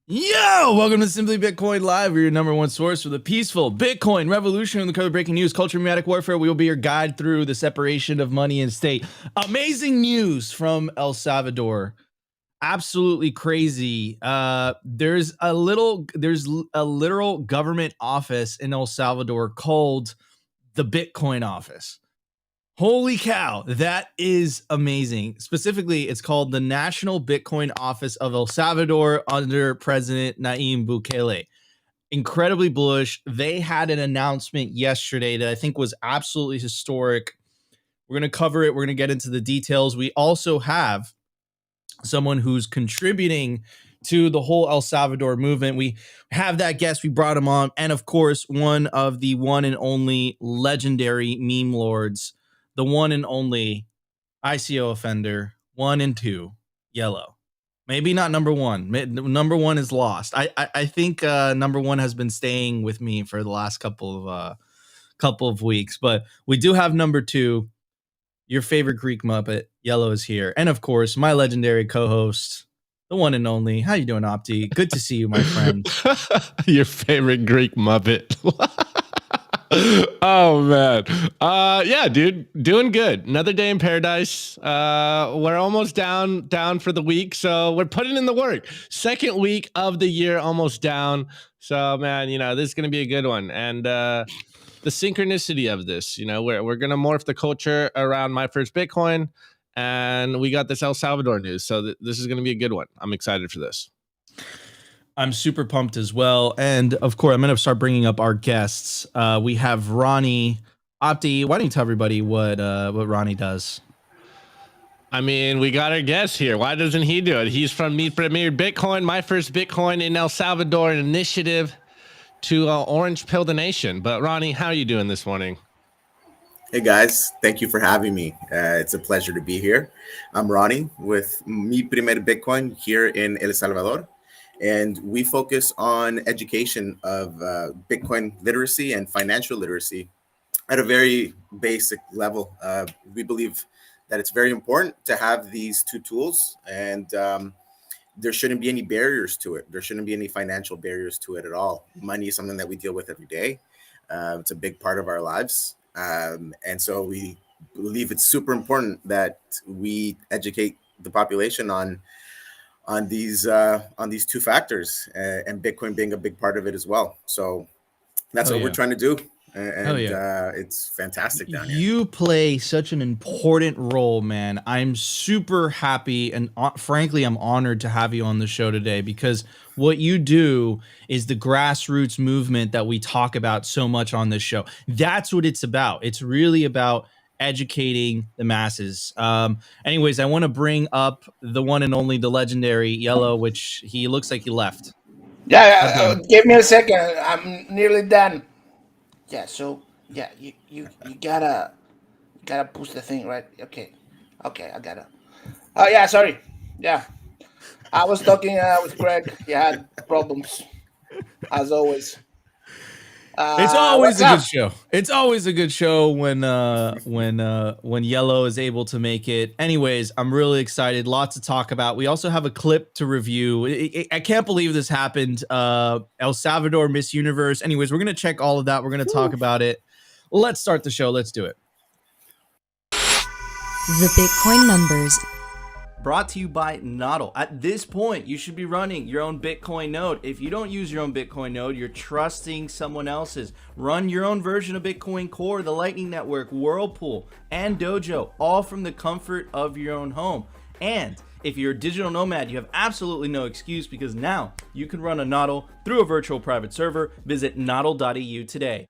Yo, welcome to Simply Bitcoin Live. We're your number one source for the peaceful Bitcoin revolution and the cover breaking news, culture, mediatic warfare. We will be your guide through the separation of money and state. Amazing news from El Salvador. Absolutely crazy. There's a literal government office in El Salvador called the Bitcoin office. Holy cow, that is amazing. Specifically, it's called the National Bitcoin Office of El Salvador under President Nayib Bukele. Incredibly bullish. They had an announcement yesterday that I think was absolutely historic. We're going to cover it. We're going to get into the details. We also have someone who's contributing to the whole El Salvador movement. We have that guest. We brought him on. And of course, one of the one and only legendary meme lords, the one and only ICO offender, 1 and 2, Yellow. Maybe not number one. Number one is lost. I think number one has been staying with me for the last couple of weeks, but we do have number 2. Your favorite Greek Muppet, Yellow, is here, and of course, my legendary co-host, the one and only. How you doing, Opti? Good to see you, my friend. Your favorite Greek Muppet. Oh man, yeah, dude, doing good. Another day in paradise. We're almost down for the week, so we're putting in the work. Second week of the year, almost down. So man, this is gonna be a good one, and the synchronicity of this, we're gonna morph the culture around my first Bitcoin, and we got this El Salvador news, so this is gonna be a good one. I'm excited for this. I'm super pumped as well. And of course, I'm going to start bringing up our guests. We have Ronnie. Opti, why don't you tell everybody what Ronnie does? I mean, we got our guest here. Why doesn't he do it? He's from Meet Premier Bitcoin, my first Bitcoin in El Salvador, an initiative to Orange Pill the Nation. But Ronnie, how are you doing this morning? Hey guys, thank you for having me. It's a pleasure to be here. I'm Ronnie with Meet Premier Bitcoin here in El Salvador. And we focus on education of Bitcoin literacy and financial literacy at a very basic level. We believe that it's very important to have these two tools, and there shouldn't be any barriers to it. There shouldn't be any financial barriers to it at all. Money is something that we deal with every day. It's a big part of our lives. And so we believe it's super important that we educate the population on these two factors, and Bitcoin being a big part of it as well. So that's what we're trying to do, and it's fantastic down here. You play such an important role, man. I'm super happy, and frankly, I'm honored to have you on the show today, because what you do is the grassroots movement that we talk about so much on this show. That's what it's about. It's really about educating the masses. Anyways, I want to bring up the one and only, the legendary Yellow, which he looks like he left. Yeah, give me a second. I'm nearly done. Yeah, so yeah, you gotta push the thing, right? Okay, I gotta. Oh yeah, sorry. Yeah, I was talking with Greg. He had problems, as always. It's always a good show. It's always a good show when Yellow is able to make it. Anyways, I'm really excited. Lots to talk about. We also have a clip to review. I can't believe this happened. El Salvador Miss Universe. Anyways, we're gonna check all of that. We're gonna talk about it. Let's start the show. Let's do it. The Bitcoin numbers. Brought to you by NODL. At this point, you should be running your own Bitcoin node. If you don't use your own Bitcoin node, you're trusting someone else's. Run your own version of Bitcoin Core, the Lightning Network, Whirlpool, and Dojo, all from the comfort of your own home. And if you're a digital nomad, you have absolutely no excuse, because now you can run a NODL through a virtual private server. Visit nodl.eu today.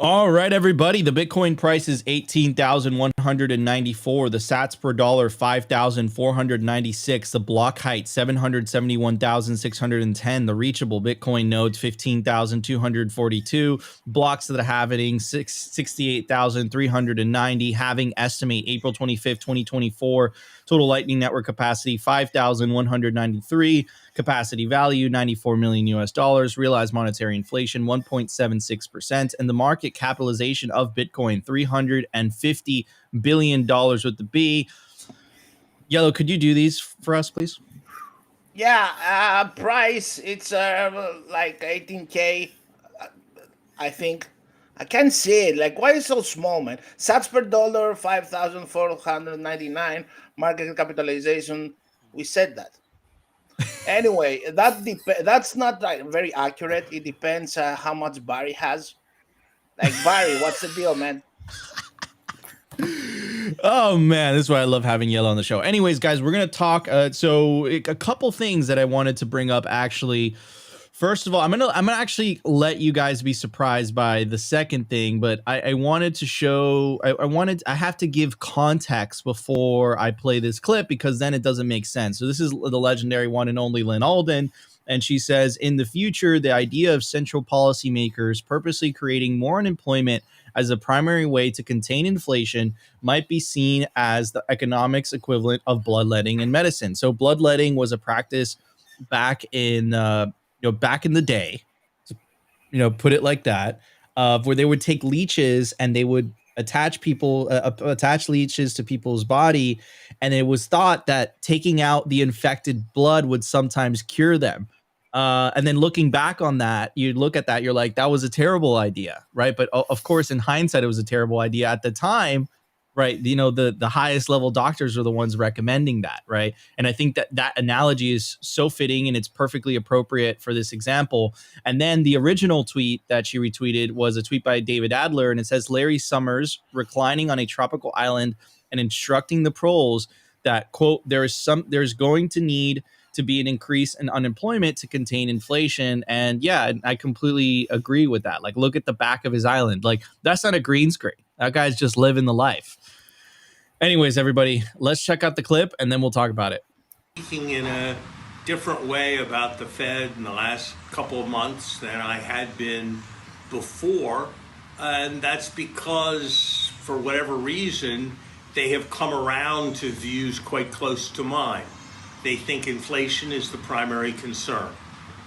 All right, everybody. The Bitcoin price is $18,194. The sats per dollar, 5,496. The block height, 771,610. The reachable Bitcoin nodes, 15,242. Blocks that are having 68,390. Having estimate April 25th, 2024. Total Lightning Network capacity 5,193. Capacity value $94 million US dollars. Realized monetary inflation 1.76%, and the market capitalization of Bitcoin $350 billion with the B. Yellow, could you do these for us, please? Yeah, price it's like 18K, I think. I can't see it. Like, why is it so small, man? Sats per dollar 5,499. Market capitalization. We said that. Anyway, that's not like very accurate. It depends how much Barry has. Like, Barry, what's the deal, man? Oh man, this is why I love having Yellow on the show. Anyways, guys, we're gonna talk. So a couple things that I wanted to bring up. Actually, first of all, I'm gonna actually let you guys be surprised by the second thing, but I wanted to show. I have to give context before I play this clip because then it doesn't make sense. So this is the legendary one and only Lynn Alden. And she says, in the future, the idea of central policymakers purposely creating more unemployment as a primary way to contain inflation might be seen as the economics equivalent of bloodletting in medicine. So bloodletting was a practice back in back in the day, to, put it like that, where they would take leeches and they would attach leeches to people's body, and it was thought that taking out the infected blood would sometimes cure them. And then looking back on that, you look at that, you're like, that was a terrible idea, right? But of course, in hindsight, it was a terrible idea at the time, right? The highest level doctors are the ones recommending that, right? And I think that analogy is so fitting and it's perfectly appropriate for this example. And then the original tweet that she retweeted was a tweet by David Adler, and it says, Larry Summers reclining on a tropical island and instructing the proles that, quote, there's going to need to be an increase in unemployment to contain inflation. And yeah, I completely agree with that. Like, look at the back of his island. Like, that's not a green screen. That guy's just living the life. Anyways, everybody, let's check out the clip and then we'll talk about it. Speaking in a different way about the Fed in the last couple of months than I had been before. And that's because, for whatever reason, they have come around to views quite close to mine. They think inflation is the primary concern.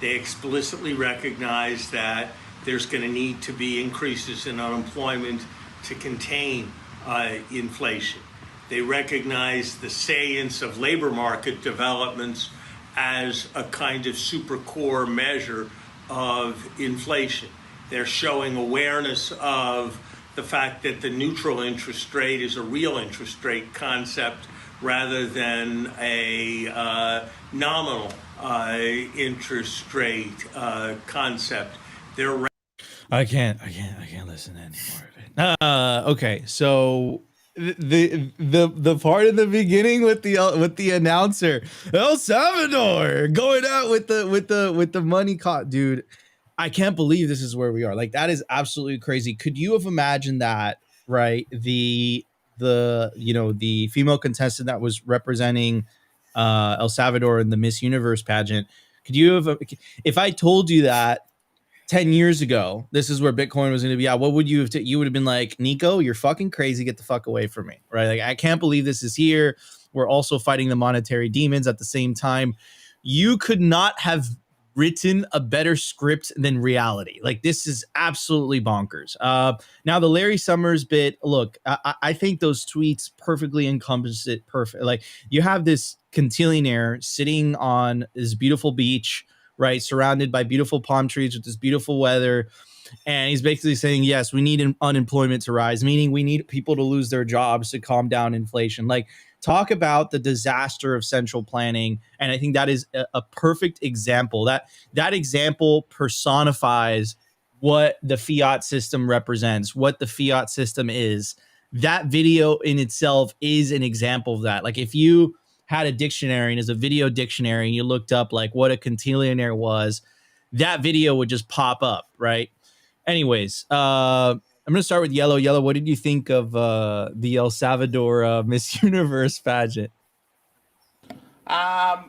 They explicitly recognize that there's going to need to be increases in unemployment to contain inflation. They recognize the salience of labor market developments as a kind of super core measure of inflation. They're showing awareness of the fact that the neutral interest rate is a real interest rate concept rather than a nominal interest rate concept. I can't listen to any more of it. Okay, so the part in the beginning with the announcer, El Salvador going out with the money caught, dude. I can't believe this is where we are. Like, that is absolutely crazy. Could you have imagined that, right? The female contestant that was representing El Salvador in the Miss Universe pageant. Could you have, if I told you that 10 years ago, this is where Bitcoin was going to be at, what would you have, you would have been like, Nico, you're fucking crazy. Get the fuck away from me. Right. Like, I can't believe this is here. We're also fighting the monetary demons at the same time. You could not have written a better script than reality. Like, this is absolutely bonkers. Now the Larry Summers bit, look, I think those tweets perfectly encompass it. Perfect. Like, you have this quintillionaire sitting on this beautiful beach, right, surrounded by beautiful palm trees with this beautiful weather, and he's basically saying, yes, we need unemployment to rise, meaning we need people to lose their jobs to calm down inflation. Like, talk about the disaster of central planning. And I think that is a perfect example. That example personifies what the fiat system represents, what the fiat system is. That video in itself is an example of that. Like, if you had a dictionary and as a video dictionary and you looked up like what a quintillionaire was, that video would just pop up, right? Anyways, I'm going to start with Yellow. Yellow, what did you think of the El Salvador Miss Universe pageant? I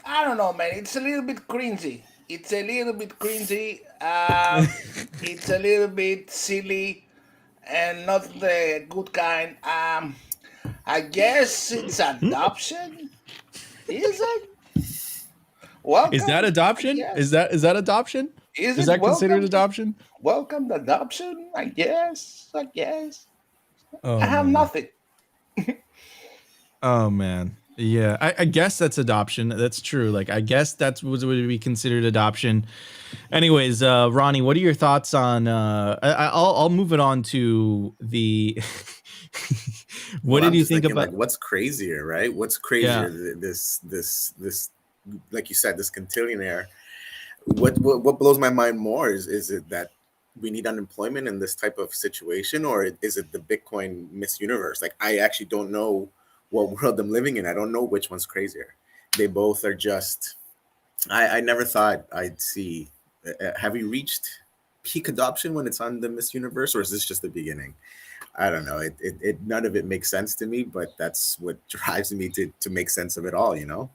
don't know, man. It's a little bit cringy. It's a little bit silly and not the good kind. I guess it's adoption. Is it? Welcome. Is that adoption? Is that adoption? Is that considered adoption? Welcome to adoption, I guess. Oh, I have nothing. Oh man. Yeah, I guess that's adoption. That's true. Like, I guess that's what would be considered adoption. Anyways, Ronnie, what are your thoughts on? I'll move it on to the. What did you think about? Like, what's crazier, right? What's crazier? This, like you said, this contillionaire. What blows my mind more is it that we need unemployment in this type of situation, or is it the Bitcoin Miss Universe? Like, I actually don't know what world I'm living in. I don't know which one's crazier. They both are just, I never thought I'd see. Have we reached peak adoption when it's on the Miss Universe, or is this just the beginning? I don't know. It none of it makes sense to me, but that's what drives me to make sense of it all, you know?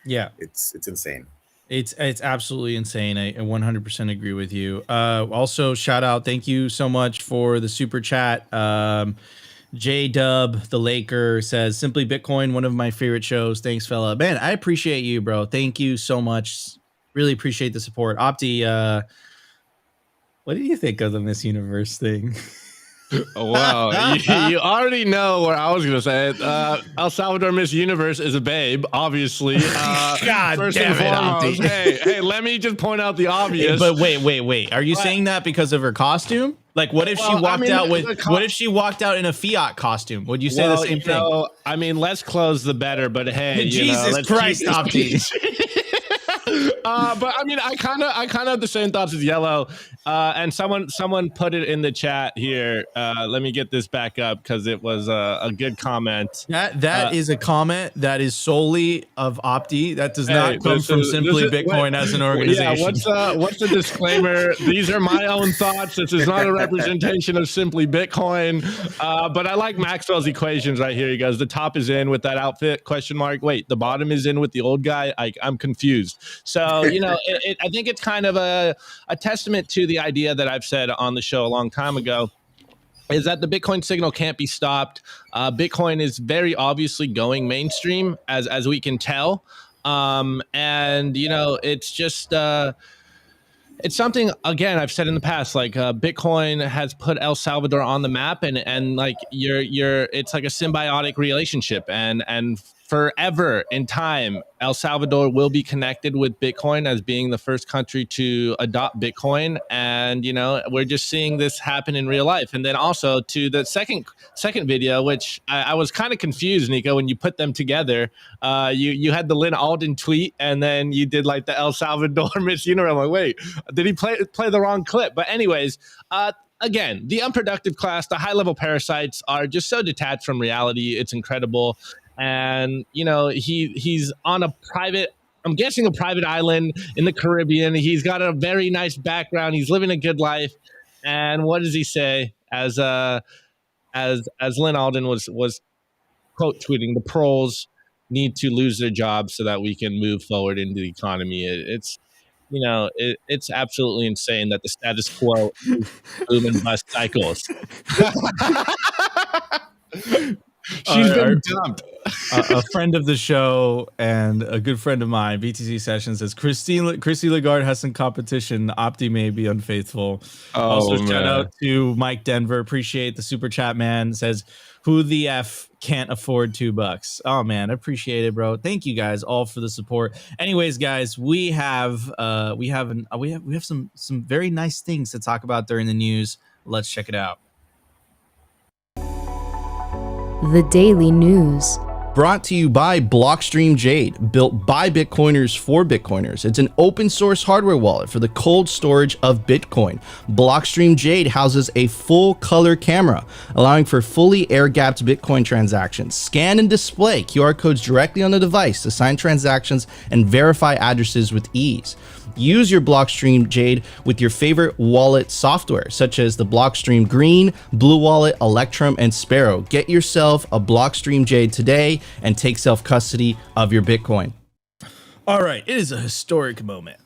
Yeah. It's insane. It's absolutely insane. I 100% agree with you. Also, shout out. Thank you so much for the super chat. J-Dub, the Laker, says, Simply Bitcoin, one of my favorite shows. Thanks, fella. Man, I appreciate you, bro. Thank you so much. Really appreciate the support. Opti, what do you think of the Miss Universe thing? Wow, you already know where I was going to say it. El Salvador Miss Universe is a babe, obviously. God first damn and foremost, it, hey, let me just point out the obvious. But wait. Are you saying that because of her costume? Like, what if she walked out with? What if she walked out in a Fiat costume? Would you say the same thing? Know, I mean, less clothes the better. But hey, Jesus Christ, Opti. But I mean, I kind of have the same thoughts as Yellow. And someone put it in the chat here. Let me get this back up because it was a good comment. That is a comment that is solely of Opti. That does not come from Simply Bitcoin as an organization. Yeah, what's the disclaimer? These are my own thoughts. This is not a representation of Simply Bitcoin. But I like Maxwell's equations right here. He goes, the top is in with that outfit, question mark. Wait, the bottom is in with the old guy? I'm confused. So, I think it's kind of a testament to the idea that I've said on the show a long time ago, is that the Bitcoin signal can't be stopped. Bitcoin is very obviously going mainstream, as we can tell. And, it's just... it's something, again, I've said in the past, like Bitcoin has put El Salvador on the map, and like it's like a symbiotic relationship, and forever in time, El Salvador will be connected with Bitcoin as being the first country to adopt Bitcoin. And, we're just seeing this happen in real life. And then also to the second video, which I was kind of confused, Nico, when you put them together. You had the Lynn Alden tweet, and then you did like the El Salvador Miss Universe. I'm like, wait, did he play the wrong clip? But anyways, again, the unproductive class, the high-level parasites are just so detached from reality. It's incredible. And, he's on a private, I'm guessing a private island in the Caribbean. He's got a very nice background. He's living a good life. And what does he say? As Lynn Alden was quote tweeting, the pros need to lose their jobs so that we can move forward into the economy. It's absolutely insane that the status quo is boom and bust cycles. She's been dumped. A friend of the show and a good friend of mine, BTC Sessions, says Christy Lagarde has some competition. Opti may be unfaithful. Also, shout out to Mike Denver. Appreciate the super chat, man. Says, who the F can't afford $2? Oh man, appreciate it, bro. Thank you guys all for the support. Anyways, guys, we have some very nice things to talk about during the news. Let's check it out. The Daily News. Brought to you by Blockstream Jade, built by Bitcoiners for Bitcoiners. It's an open source hardware wallet for the cold storage of Bitcoin. Blockstream Jade houses a full color camera, allowing for fully air-gapped Bitcoin transactions. Scan and display QR codes directly on the device to sign transactions and verify addresses with ease. Use your Blockstream Jade with your favorite wallet software, such as the Blockstream Green, Blue Wallet, Electrum, and Sparrow. Get yourself a Blockstream Jade today and take self-custody of your Bitcoin. All right, it is a historic moment.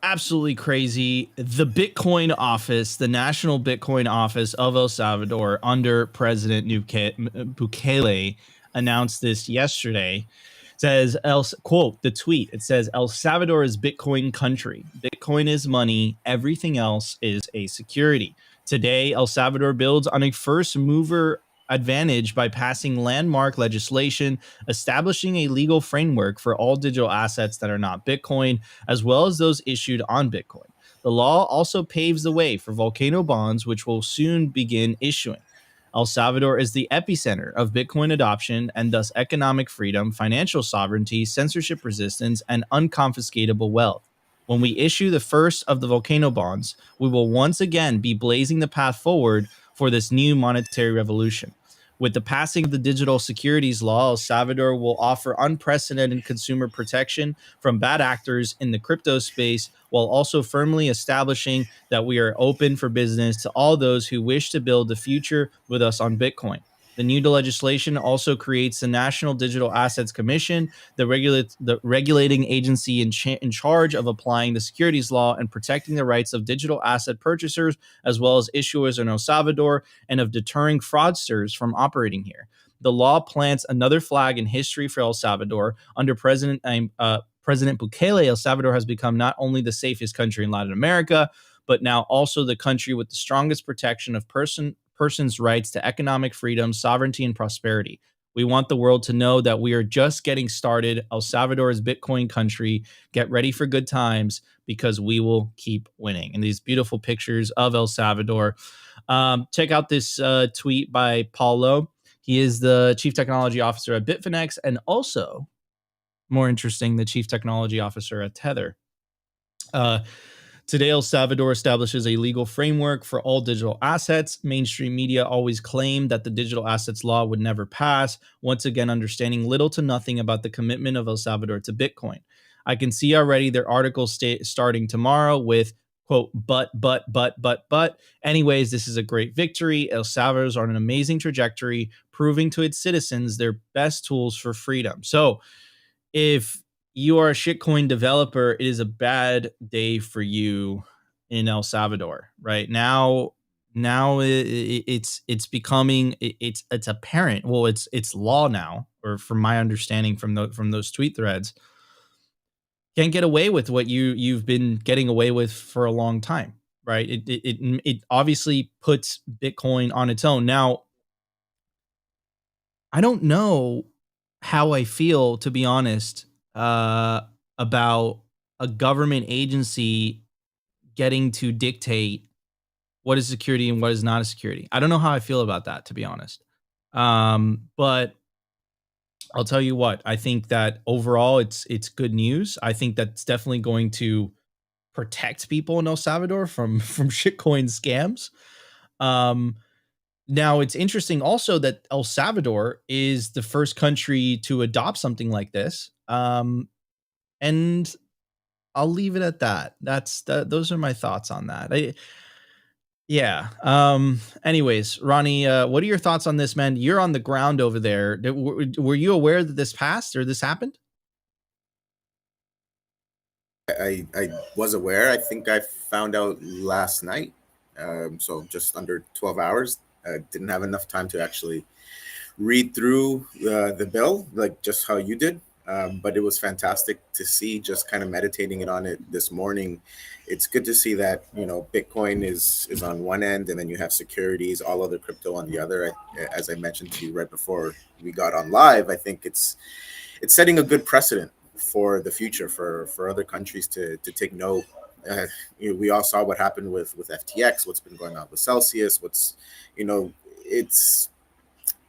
absolutely crazy. The Bitcoin office, the National Bitcoin Office of El Salvador under President Bukele announced this yesterday. Says, quote, the tweet, it says, El Salvador is Bitcoin country. Bitcoin is money. Everything else is a security. Today, El Salvador builds on a first mover advantage by passing landmark legislation, establishing a legal framework for all digital assets that are not Bitcoin, as well as those issued on Bitcoin. The law also paves the way for volcano bonds, which will soon begin issuing. El Salvador is the epicenter of Bitcoin adoption and thus economic freedom, financial sovereignty, censorship resistance, and unconfiscatable wealth. When we issue the first of the volcano bonds, we will once again be blazing the path forward for this new monetary revolution. With the passing of the digital securities law, El Salvador will offer unprecedented consumer protection from bad actors in the crypto space, while also firmly establishing that we are open for business to all those who wish to build the future with us on Bitcoin. The new legislation also creates the National Digital Assets Commission, the regulating agency in charge of applying the securities law and protecting the rights of digital asset purchasers as well as issuers in El Salvador, and of deterring fraudsters from operating here. The law plants another flag in history for El Salvador. Under President Bukele, El Salvador has become not only the safest country in Latin America, but now also the country with the strongest protection of person's rights to economic freedom, sovereignty, and prosperity. We want the world to know that we are just getting started. El Salvador is Bitcoin country. Get ready for good times because we will keep winning. And these beautiful pictures of El Salvador. Check out this tweet by Paulo. He is the Chief Technology Officer at Bitfinex and also, more interesting, the Chief Technology Officer at Tether. Today, El Salvador establishes a legal framework for all digital assets. Mainstream media always claimed that the digital assets law would never pass, once again understanding little to nothing about the commitment of El Salvador to Bitcoin. I can see already their articles starting tomorrow with, quote, but. Anyways, this is a great victory. El Salvador is on an amazing trajectory, proving to its citizens their best tools for freedom. So if you are a shitcoin developer, it is a bad day for you in El Salvador right now. It's becoming it's apparent. Well, it's law now, or from my understanding from those tweet threads. Can't get away with what you've been getting away with for a long time, right? It obviously puts Bitcoin on its own. Now, I don't know how I feel, to be honest, about a government agency getting to dictate what is security and what is not a security. I don't know how I feel about that, to be honest. But I'll tell you what, I think that overall it's good news. I think that's definitely going to protect people in El Salvador from shitcoin scams. Now, it's interesting also that El Salvador is the first country to adopt something like this. And I'll leave it at that. Those are my thoughts on that. Yeah. Anyways, Ronnie, what are your thoughts on this, man? You're on the ground over there. Were you aware that this passed or this happened? I was aware. I think I found out last night. So just under 12 hours. Didn't have enough time to actually read through the bill, like just how you did. But it was fantastic to see, just kind of meditating it on it this morning. It's good to see that, Bitcoin is on one end, and then you have securities, all other crypto on the other. As I mentioned to you right before we got on live, I think it's setting a good precedent for the future for other countries to take note. We all saw what happened with FTX, what's been going on with Celsius, it's,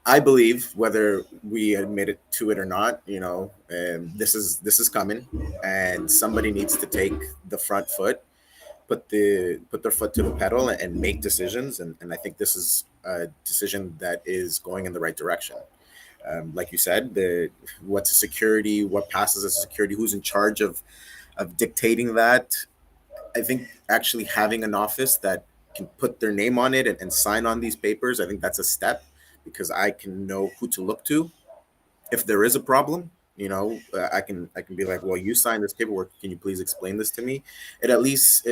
I believe, whether we admit it to it or not, this is coming, and somebody needs to take the front foot, put their foot to the pedal and make decisions. And I think this is a decision that is going in the right direction. Like you said, what's a security, what passes as a security, who's in charge of dictating that. I think actually having an office that can put their name on it and sign on these papers, I think that's a step, because I can know who to look to if there is a problem, You know, I can be like, well, you signed this paperwork. Can you please explain this to me? It at least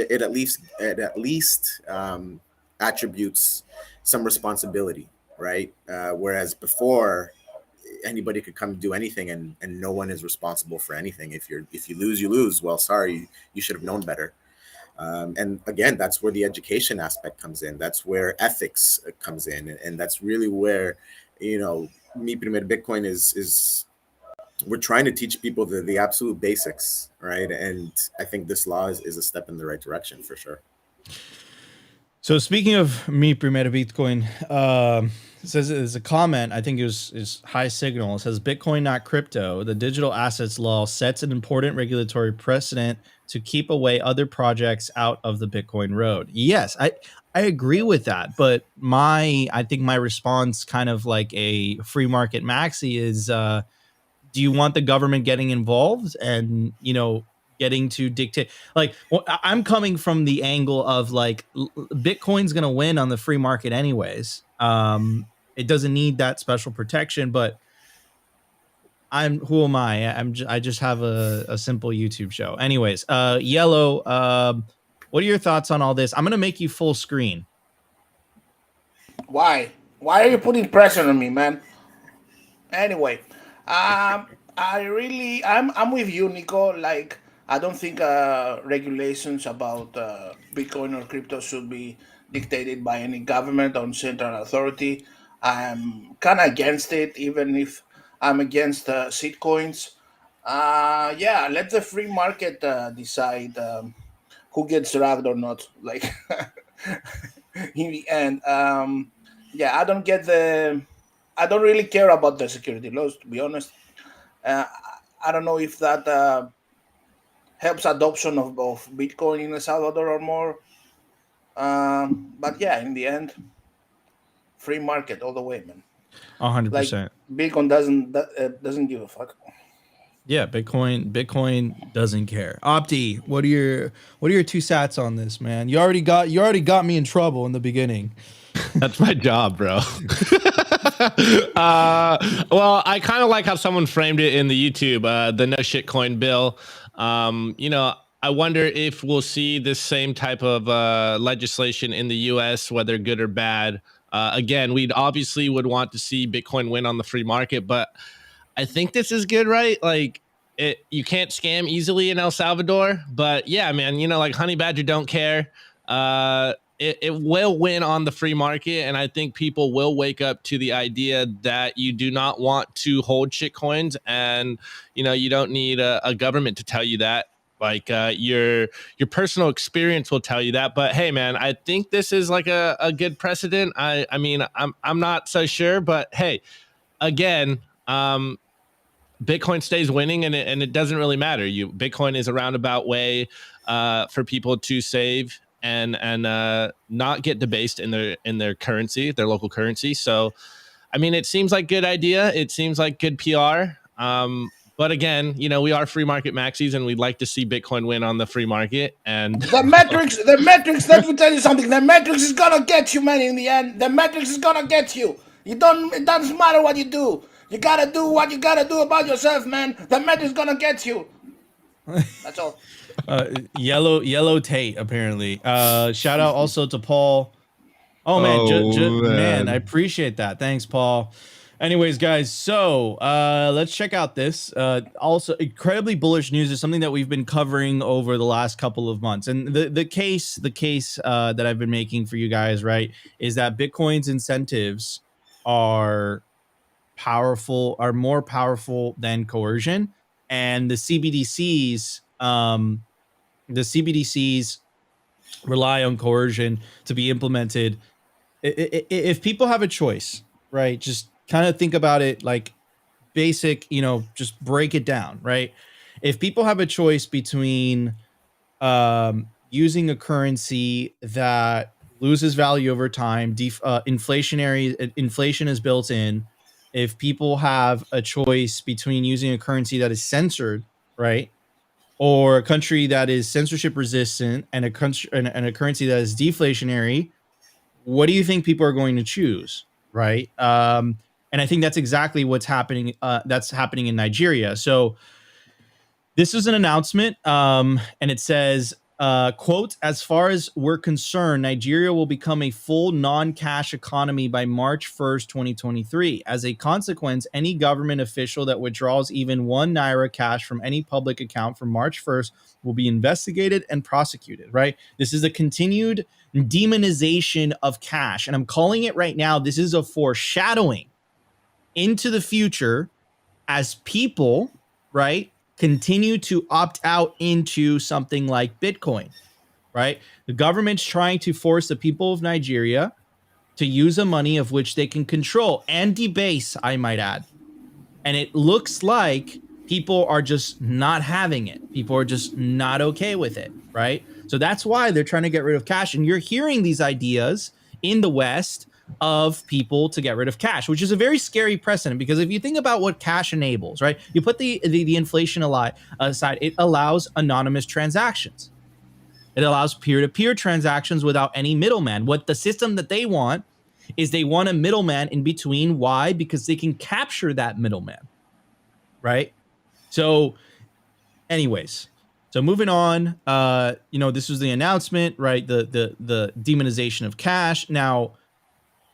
attributes some responsibility, right? Whereas before, anybody could come do anything, and no one is responsible for anything. If you lose, you lose. Well, sorry, you should have known better. And again, that's where the education aspect comes in. That's where ethics comes in, and that's really where, you know, Mi Primer Bitcoin is we're trying to teach people the absolute basics, right? And I think this law is a step in the right direction for sure. So speaking of Mi Primer Bitcoin, it says there's a comment. I think is High Signal. It says Bitcoin, not crypto. The digital assets law sets an important regulatory precedent to keep away other projects out of the Bitcoin road. Yes, I agree with that. But I think my response, kind of like a free market maxi, is do you want the government getting involved and, you know, getting to dictate? Like, well, I'm coming from the angle of like Bitcoin's going to win on the free market anyways. It doesn't need that special protection, but who am I? I just have a simple YouTube show. Anyways, Yellow, what are your thoughts on all this? I'm going to make you full screen. Why are you putting pressure on me, man? Anyway, I'm with you, Nico. Like, I don't think regulations about Bitcoin or crypto should be dictated by any government or central authority. I'm kind of against it, even if I'm against shitcoins. Yeah, let the free market decide who gets dragged or not. Like, in the end, yeah, I don't really care about the security laws, to be honest. I don't know if that helps adoption of Bitcoin in El Salvador or more. But yeah, in the end, free market all the way, man. 100%. Like, Bitcoin doesn't give a fuck. Yeah, Bitcoin doesn't care. Opti, what are your two sats on this, man? You already got me in trouble in the beginning. That's my job, bro. Well, I kind of like how someone framed it in the YouTube, the no shitcoin bill. You know, I wonder if we'll see this same type of legislation in the US, whether good or bad. Again, we'd obviously would want to see Bitcoin win on the free market, but I think this is good, right? Like, you can't scam easily in El Salvador, but yeah, man, you know, like Honey Badger don't care. It will win on the free market, and I think people will wake up to the idea that you do not want to hold shit coins, and you know, you don't need a government to tell you that. Like, your personal experience will tell you that. But hey, man, I think this is like a good precedent. I mean, I'm not so sure, but hey, again, Bitcoin stays winning, and it doesn't really matter. Bitcoin is a roundabout way for people to save and not get debased in their currency, their local currency. So, I mean, it seems like good idea. It seems like good PR. But again, you know, we are free market maxis, and we'd like to see Bitcoin win on the free market. And the metrics, let me tell you something. The metrics is gonna get you, man. In the end, the metrics is gonna get you. It doesn't matter what you do. You gotta do what you gotta do about yourself, man. The metrics gonna get you. That's all. Yellow Tate, apparently. Shout out also to Paul. Oh man, man, I appreciate that. Thanks, Paul. Anyways, guys, so let's check out this. Also, incredibly bullish news is something that we've been covering over the last couple of months. And the case that I've been making for you guys, right, is that Bitcoin's incentives are more powerful than coercion. And the CBDCs rely on coercion to be implemented. If people have a choice, right, just kind of think about it like basic, you know, just break it down, right? If people have a choice between using a currency that loses value over time, inflation is built in. If people have a choice between using a currency that is censored, right, or a country that is censorship resistant, and a currency that is deflationary, what do you think people are going to choose, right? And I think that's exactly what's happening. That's happening in Nigeria. So this is an announcement, and it says, quote, as far as we're concerned, Nigeria will become a full non-cash economy by March 1st, 2023. As a consequence, any government official that withdraws even 1 naira cash from any public account from March 1st will be investigated and prosecuted, right? This is a continued demonization of cash. And I'm calling it right now, this is a foreshadowing into the future as people, right, continue to opt out into something like Bitcoin, right? The government's trying to force the people of Nigeria to use a money of which they can control and debase, I might add. And it looks like people are just not having it. People are just not okay with it, right? So that's why they're trying to get rid of cash. And you're hearing these ideas in the West of people to get rid of cash, which is a very scary precedent, because if you think about what cash enables, right? You put the inflation aside, it allows anonymous transactions. It allows peer-to-peer transactions without any middleman. What the system that they want is they want a middleman in between. Why? Because they can capture that middleman, right? So anyways, so moving on, this was the announcement, right? The demonization of cash. Now,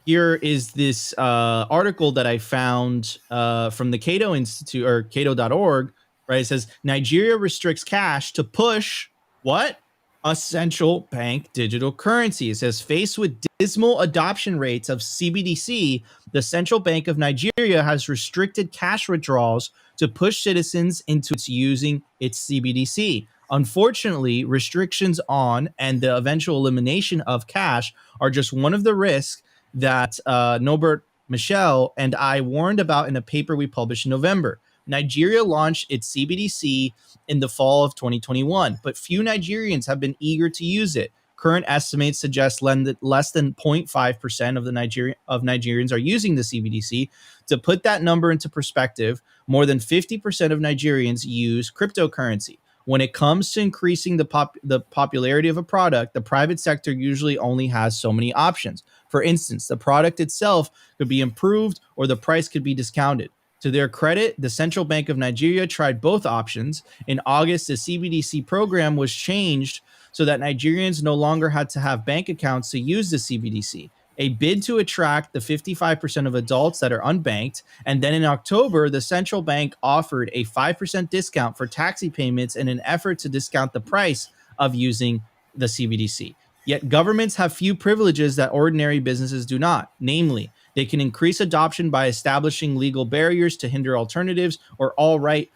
here is this article that I found from the Cato Institute, or cato.org, right? It says, Nigeria restricts cash to push what? A central bank digital currency. It says, faced with dismal adoption rates of CBDC, the Central Bank of Nigeria has restricted cash withdrawals to push citizens into using its CBDC. Unfortunately, restrictions on and the eventual elimination of cash are just one of the risks that Norbert Michel and I warned about in a paper we published in November. Nigeria launched its CBDC in the fall of 2021, but few Nigerians have been eager to use it. Current estimates suggest less than 0.5% of Nigerians are using the CBDC. To put that number into perspective, more than 50% of Nigerians use cryptocurrency. When it comes to increasing the popularity of a product, the private sector usually only has so many options. For instance, the product itself could be improved or the price could be discounted. To their credit, the Central Bank of Nigeria tried both options. In August, the CBDC program was changed so that Nigerians no longer had to have bank accounts to use the CBDC, a bid to attract the 55% of adults that are unbanked. And then in October, the central bank offered a 5% discount for taxi payments in an effort to discount the price of using the CBDC. Yet governments have few privileges that ordinary businesses do not. Namely, they can increase adoption by establishing legal barriers to hinder alternatives, or outright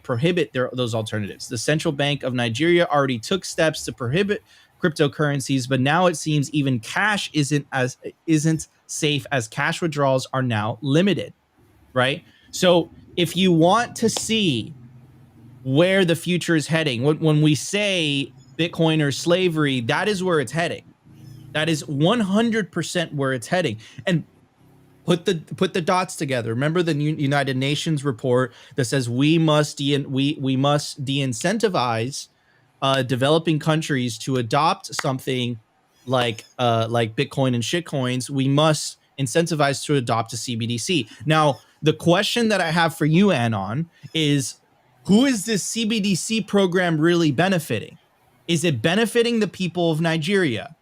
prohibit those alternatives. The Central Bank of Nigeria already took steps to prohibit cryptocurrencies, but now it seems even cash isn't safe, as cash withdrawals are now limited, right? So if you want to see where the future is heading, when we say Bitcoin or slavery, that is where it's heading. That is 100% where it's heading. And put the dots together. Remember the United Nations report that says we must de-incentivize developing countries to adopt something like Bitcoin and shitcoins. We must incentivize to adopt a CBDC. Now, the question that I have for you, Anon, is who is this CBDC program really benefiting? Is it benefiting the people of Nigeria?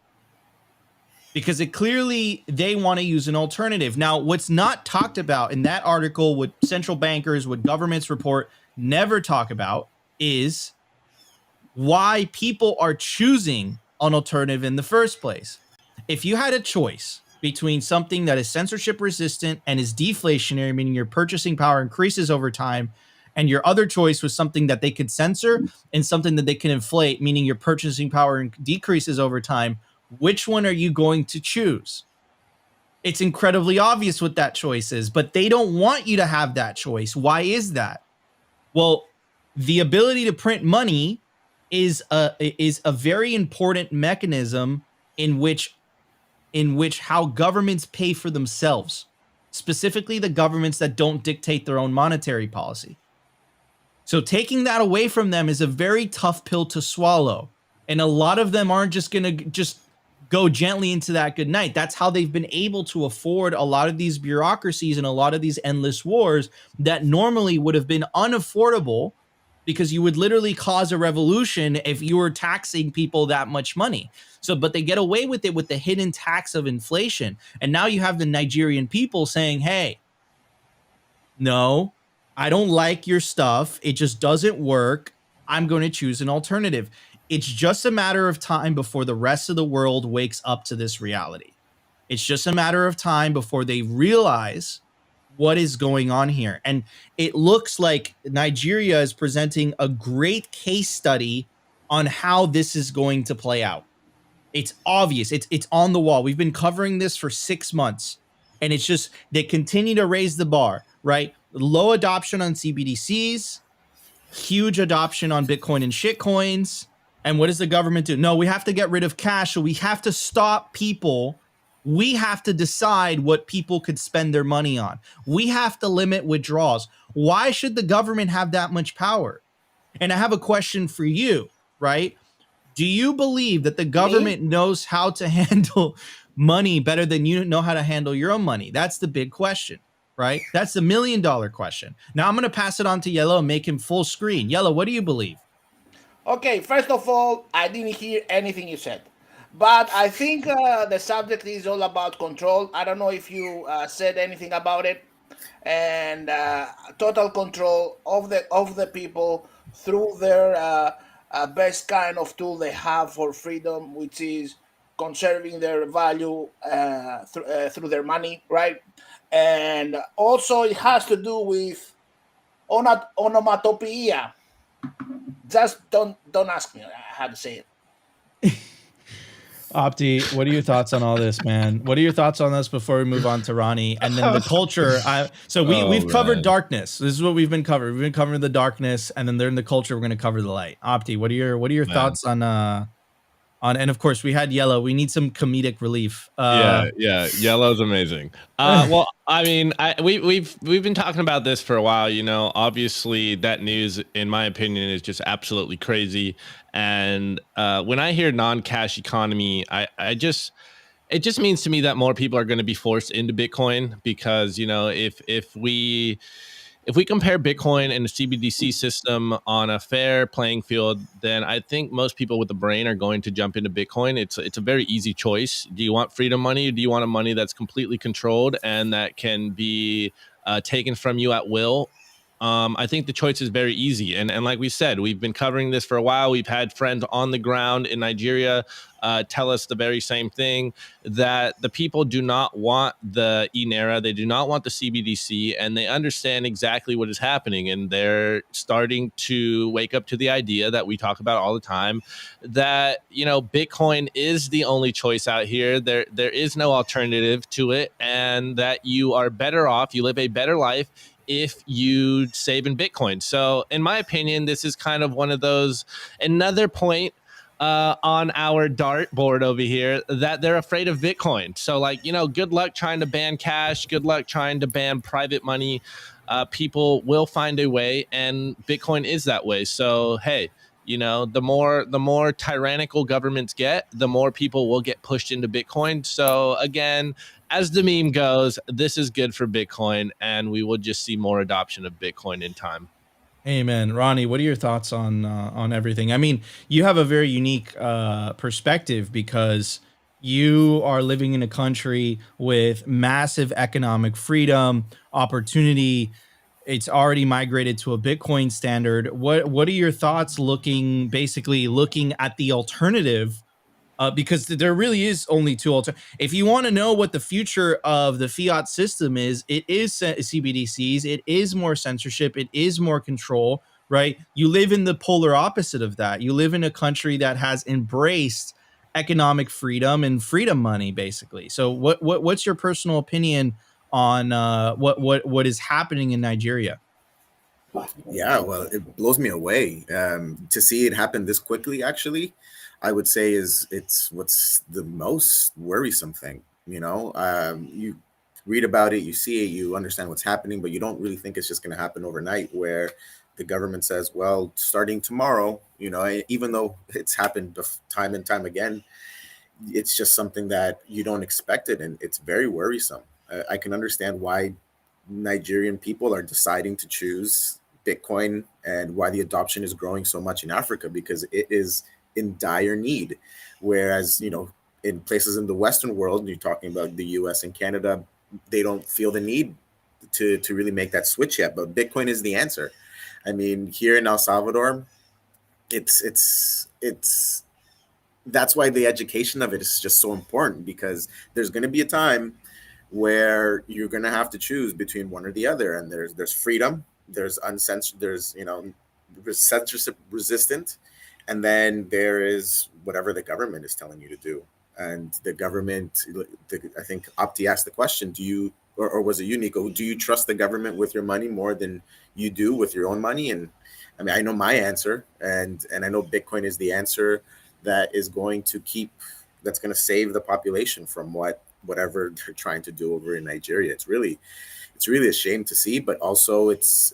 Because it clearly they want to use an alternative. Now, what's not talked about in that article, what central bankers, what governments report never talk about, is why people are choosing an alternative in the first place. If you had a choice between something that is censorship resistant and is deflationary, meaning your purchasing power increases over time, and your other choice was something that they could censor and something that they can inflate, meaning your purchasing power decreases over time, which one are you going to choose? It's incredibly obvious what that choice is, but they don't want you to have that choice. Why is that? Well, the ability to print money is a very important mechanism in which how governments pay for themselves, specifically the governments that don't dictate their own monetary policy. So taking that away from them is a very tough pill to swallow. And a lot of them aren't just going to just go gently into that good night. That's how they've been able to afford a lot of these bureaucracies and a lot of these endless wars that normally would have been unaffordable, because you would literally cause a revolution if you were taxing people that much money. So, but they get away with it with the hidden tax of inflation. And now you have the Nigerian people saying, hey, no, I don't like your stuff. It just doesn't work. I'm going to choose an alternative. It's just a matter of time before the rest of the world wakes up to this reality. It's just a matter of time before they realize what is going on here. And it looks like Nigeria is presenting a great case study on how this is going to play out. It's obvious. It's on the wall. We've been covering this for 6 months, and it's just they continue to raise the bar, right? Low adoption on CBDCs, huge adoption on Bitcoin and shitcoins. And what does the government do? No, we have to get rid of cash. So we have to stop people. We have to decide what people could spend their money on. We have to limit withdrawals. Why should the government have that much power? And I have a question for you, right? Do you believe that the government knows how to handle money better than you know how to handle your own money? That's the big question, right? That's the $1 million question. Now I'm going to pass it on to Yellow and make him full screen. Yellow, what do you believe? Okay, first of all, I didn't hear anything you said. But I think the subject is all about control. I don't know if you said anything about it. And total control of the people through their best kind of tool they have for freedom, which is conserving their value through their money, right? And also it has to do with onomatopoeia. Just don't ask me how to say it. Opti, what are your thoughts on all this, man? What are your thoughts on this before we move on to Ronnie? And then the culture. We've covered darkness. This is what we've been covering. We've been covering the darkness, and then in the culture, we're going to cover the light. Opti, what are your thoughts on and of course we had Yellow. We need some comedic relief. Yeah, Yellow's amazing. Well, I mean, we've been talking about this for a while. You know, obviously that news, in my opinion, is just absolutely crazy. And when I hear non-cash economy, it just means to me that more people are going to be forced into Bitcoin, because, you know, if we compare Bitcoin and the CBDC system on a fair playing field, then I think most people with a brain are going to jump into Bitcoin. It's a very easy choice. Do you want freedom money, or do you want a money that's completely controlled and that can be taken from you at will? I think the choice is very easy. And like we said, we've been covering this for a while. We've had friends on the ground in Nigeria tell us the very same thing, that the people do not want the Inera, they do not want the CBDC, and they understand exactly what is happening. And they're starting to wake up to the idea that we talk about all the time, that, you know, Bitcoin is the only choice out here. There is no alternative to it, and that you are better off, you live a better life if you save in Bitcoin. So in my opinion, this is kind of one of those, another point on our dartboard over here, that they're afraid of Bitcoin. So, like, you know, good luck trying to ban cash, good luck trying to ban private money. People will find a way, and Bitcoin is that way. So, hey, you know, the more tyrannical governments get, the more people will get pushed into Bitcoin. So again, as the meme goes, this is good for Bitcoin, and we will just see more adoption of Bitcoin in time. Amen. Ronnie, what are your thoughts on everything? I mean, you have a very unique perspective, because you are living in a country with massive economic freedom, opportunity. It's already migrated to a Bitcoin standard. What are your thoughts looking at the alternative? Because there really is only two alternatives. If you want to know what the future of the fiat system is, it is CBDCs. It is more censorship. It is more control, right? You live in the polar opposite of that. You live in a country that has embraced economic freedom and freedom money, basically. So what's your personal opinion on what is happening in Nigeria? Yeah, well, it blows me away to see it happen this quickly. Actually, I would say it's what's the most worrisome thing. You know, you read about it, you see it, you understand what's happening, but you don't really think it's just going to happen overnight, where the government says, well, starting tomorrow, you know, even though it's happened time and time again, it's just something that you don't expect it, and it's very worrisome. I can understand why Nigerian people are deciding to choose Bitcoin and why the adoption is growing so much in Africa, because it is in dire need. Whereas, in places in the Western world, you're talking about the US and Canada, they don't feel the need to really make that switch yet. But Bitcoin is the answer. I mean, here in El Salvador, it's that's why the education of it is just so important, because there's going to be a time where you're going to have to choose between one or the other, and there's freedom, there's uncensored, there's censorship resistant, and then there is whatever the government is telling you to do. And the government, I think Opti asked the question, do you, or was it you, Nico, do you trust the government with your money more than you do with your own money? And I mean, I know my answer, and I know Bitcoin is the answer that is going to that's going to save the population from whatever they're trying to do over in Nigeria. It's really a shame to see, but also it's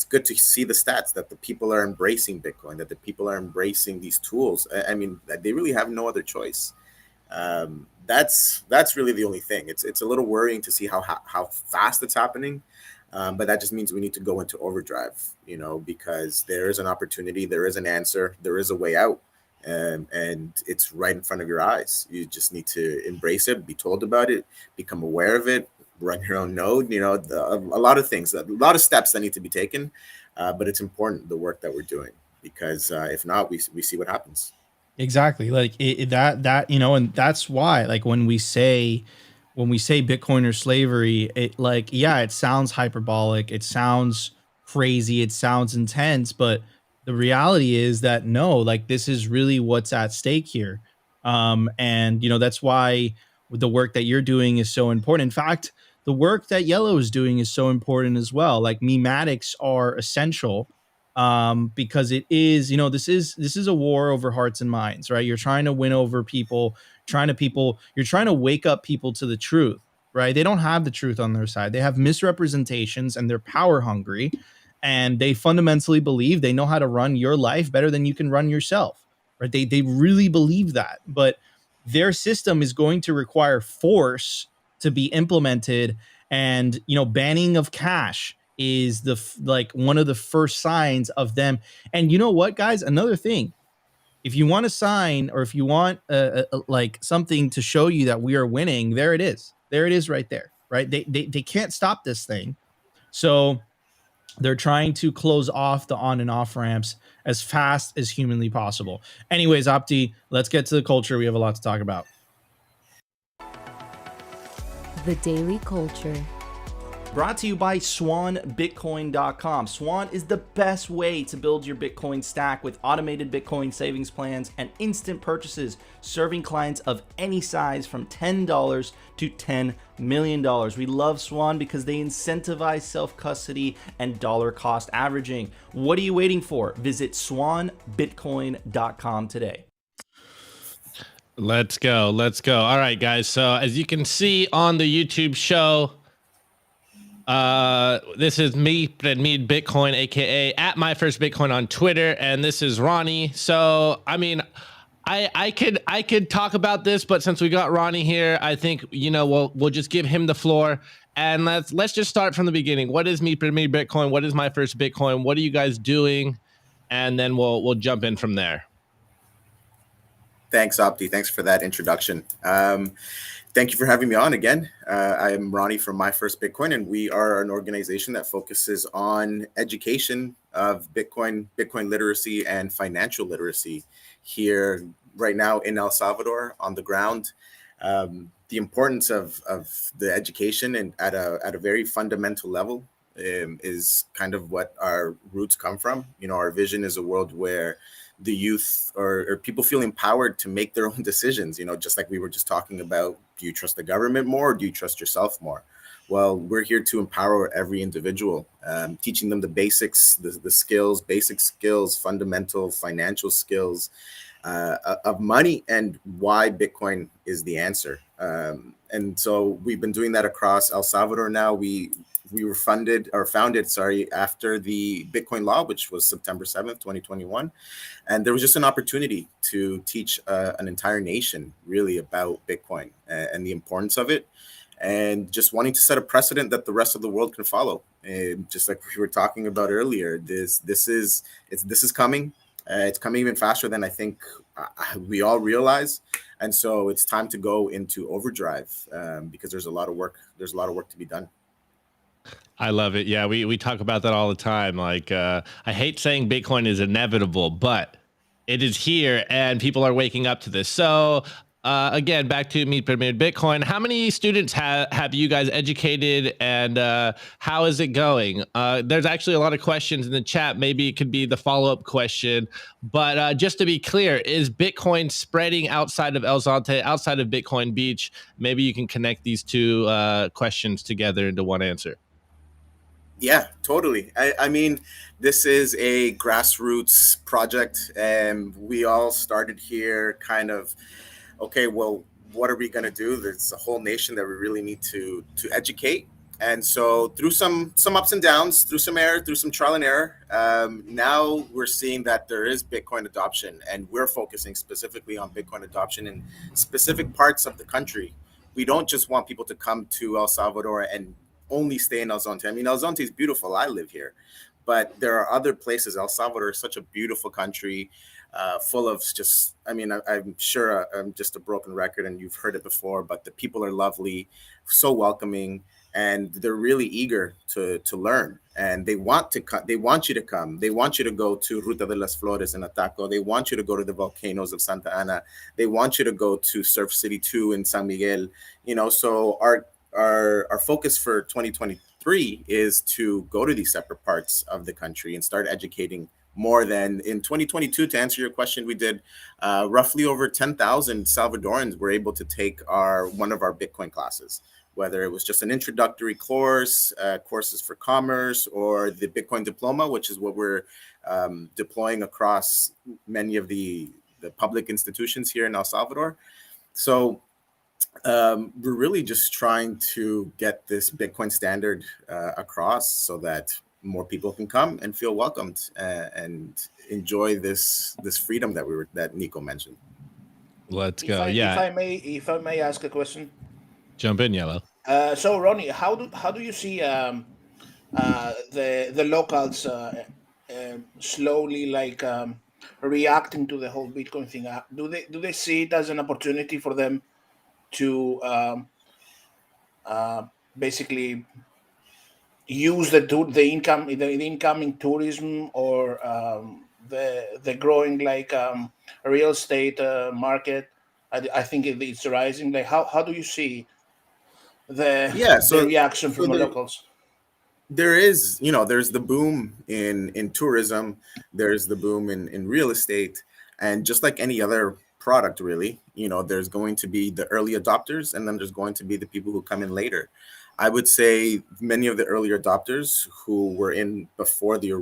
good to see the stats that the people are embracing Bitcoin, that the people are embracing these tools. I mean, they really have no other choice. That's really the only thing. It's a little worrying to see how fast it's happening. But that just means we need to go into overdrive, because there is an opportunity, there is an answer, there is a way out. And it's right in front of your eyes. You just need to embrace it, be told about it, become aware of it, run your own node. A lot of things, a lot of steps that need to be taken, but it's important, the work that we're doing, because if not, we see what happens. Exactly. Like and that's why, like, when we say Bitcoin or slavery, it sounds hyperbolic, it sounds crazy, it sounds intense, but the reality is that no, like, this is really what's at stake here. And that's why the work that you're doing is so important. In fact, the work that Yellow is doing is so important as well. Like, mematics are essential, because it is, this is a war over hearts and minds, right? You're trying to win over people, you're trying to wake up people to the truth, right? They don't have the truth on their side. They have misrepresentations, and they're power hungry, and they fundamentally believe they know how to run your life better than you can run yourself, right? They really believe that, but their system is going to require force to be implemented. And banning of cash is one of the first signs of them. And you know what, guys, another thing, if you want a sign, or if you want like something to show you that we are winning, there it is right there, right? They can't stop this thing, so they're trying to close off the on and off ramps as fast as humanly possible. Anyways, Opti, let's get to the culture. We have a lot to talk about. The Daily Culture. Brought to you by SwanBitcoin.com. Swan is the best way to build your Bitcoin stack, with automated Bitcoin savings plans and instant purchases, serving clients of any size from $10 to $10 million. We love Swan because they incentivize self-custody and dollar cost averaging. What are you waiting for? Visit SwanBitcoin.com today. Let's go. All right, guys. So as you can see on the YouTube show, this is me, Bitcoin, aka at my first Bitcoin on Twitter, and this is Ronnie. So I mean, I could talk about this, but since we got Ronnie here, I think we'll just give him the floor, and let's just start from the beginning. What is me, Bitcoin? What is my first Bitcoin? What are you guys doing? And then we'll jump in from there. Thanks, Opti. Thanks for that introduction. Thank you for having me on again. I am Ronnie from My First Bitcoin, and we are an organization that focuses on education of Bitcoin literacy, and financial literacy here right now in El Salvador on the ground. The importance of the education, and at a very fundamental level, is kind of what our roots come from. Our vision is a world where the youth or people feel empowered to make their own decisions, just like we were just talking about. Do you trust the government more, or do you trust yourself more? Well, we're here to empower every individual, teaching them the basics, the skills, basic skills, fundamental financial skills of money, and why Bitcoin is the answer. And so we've been doing that across El Salvador now. we were founded, sorry, after the Bitcoin law, which was September 7th, 2021. And there was just an opportunity to teach an entire nation really about Bitcoin and the importance of it, and just wanting to set a precedent that the rest of the world can follow. And just like we were talking about earlier, this is coming. It's coming even faster than I think we all realize, and so it's time to go into overdrive because there's a lot of work. There's a lot of work to be done. I love it. Yeah, we talk about that all the time. Like, I hate saying Bitcoin is inevitable, but it is here, and people are waking up to this. So, again, back to Mi Primer Bitcoin. How many students have you guys educated, and how is it going? There's actually a lot of questions in the chat. Maybe it could be the follow-up question. But just to be clear, is Bitcoin spreading outside of El Zonte, outside of Bitcoin Beach? Maybe you can connect these two questions together into one answer. Yeah, totally. I mean, this is a grassroots project, and we all started here kind of, okay, well, what are we going to do? There's a whole nation that we really need to educate. And so through some ups and downs, through some error, through some trial and error, now we're seeing that there is Bitcoin adoption, and we're focusing specifically on Bitcoin adoption in specific parts of the country. We don't just want people to come to El Salvador and only stay in El Zonte. I mean, El Zonte is beautiful. I live here, but there are other places. El Salvador is such a beautiful country, full of just, I mean, I'm sure I'm just a broken record and you've heard it before, but the people are lovely, so welcoming, and they're really eager to learn. And they want to come. They want you to come. They want you to go to Ruta de las Flores in Ataco. They want you to go to the volcanoes of Santa Ana. They want you to go to Surf City 2 in San Miguel. You know, so our focus for 2023 is to go to these separate parts of the country and start educating more than in 2022. To answer your question, we did roughly over 10,000 Salvadorans were able to take one of our Bitcoin classes, whether it was just an introductory course, courses for commerce, or the Bitcoin diploma, which is what we're deploying across many of the public institutions here in El Salvador. So we're really just trying to get this Bitcoin standard across so that more people can come and feel welcomed and enjoy this freedom that Nico mentioned. Let's go. If I may ask a question. Jump in, Yellow. So Ronnie, how do you see the locals slowly like reacting to the whole Bitcoin thing? Do they see it as an opportunity for them to basically use the incoming tourism or the growing like real estate market? I think it's rising. Like how do you see the reaction from the locals? There is, there's the boom in tourism, there's the boom in real estate, and just like any other product, really, there's going to be the early adopters, and then there's going to be the people who come in later. I would say many of the earlier adopters who were in before the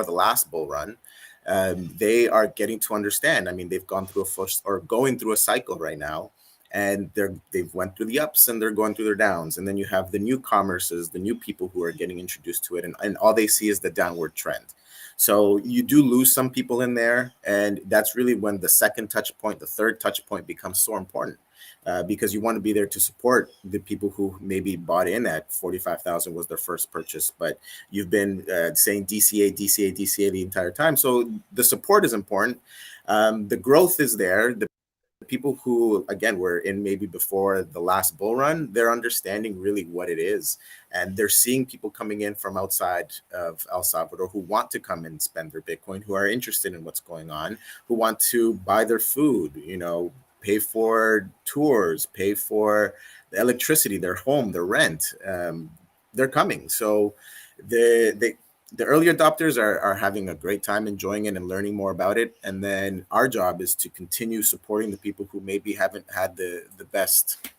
last bull run, they are getting to understand. I mean, they've gone through going through a cycle right now, and they've went through the ups and they're going through their downs. And then you have the newcomers, the new people who are getting introduced to it, and all they see is the downward trend. So you do lose some people in there, and that's really when the second touch point, the third touch point becomes so important. Because you want to be there to support the people who maybe bought in at 45,000 was their first purchase, but you've been saying DCA the entire time. So the support is important. The growth is there. The people who, again, were in maybe before the last bull run, they're understanding really what it is. And they're seeing people coming in from outside of El Salvador who want to come and spend their Bitcoin, who are interested in what's going on, who want to buy their food, pay for tours, pay for the electricity, their home, their rent. They're coming. So the early adopters are having a great time enjoying it and learning more about it. And then our job is to continue supporting the people who maybe haven't had the best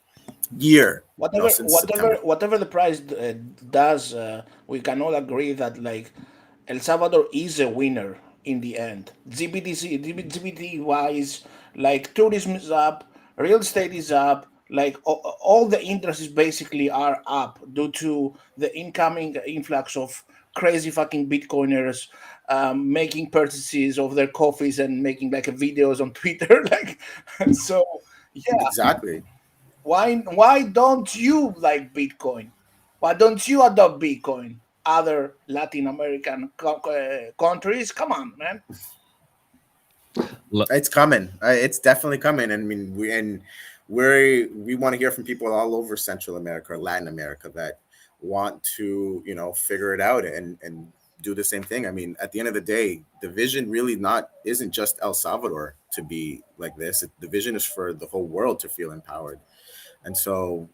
year. Whatever the price does, we can all agree that like El Salvador is a winner in the end. GPT wise, like tourism is up, real estate is up, like all the interests basically are up due to the incoming influx of crazy fucking Bitcoiners making purchases of their coffees and making like videos on Twitter. Like, so yeah, Exactly. why don't you like Bitcoin? Why don't you adopt Bitcoin? Other Latin American countries, come on, man. It's coming. It's definitely coming. I mean, we want to hear from people all over Central America or Latin America that want to, figure it out and do the same thing. I mean, at the end of the day, the vision really not isn't just El Salvador to be like this. The vision is for the whole world to feel empowered. And so,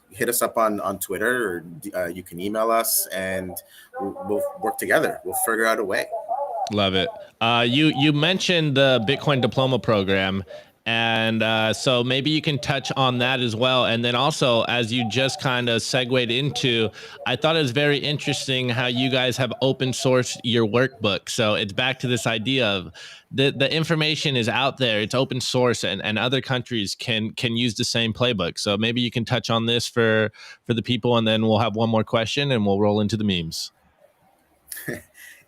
hit us up on Twitter, or you can email us, and we'll work together. We'll figure out a way. Love it. You mentioned the Bitcoin diploma program, and so maybe you can touch on that as well. And then also, as you just kind of segued into, I thought it was very interesting how you guys have open sourced your workbook. So it's back to this idea of the information is out there, it's open source, and other countries can use the same playbook. So maybe you can touch on this for the people, and then we'll have one more question and we'll roll into the memes.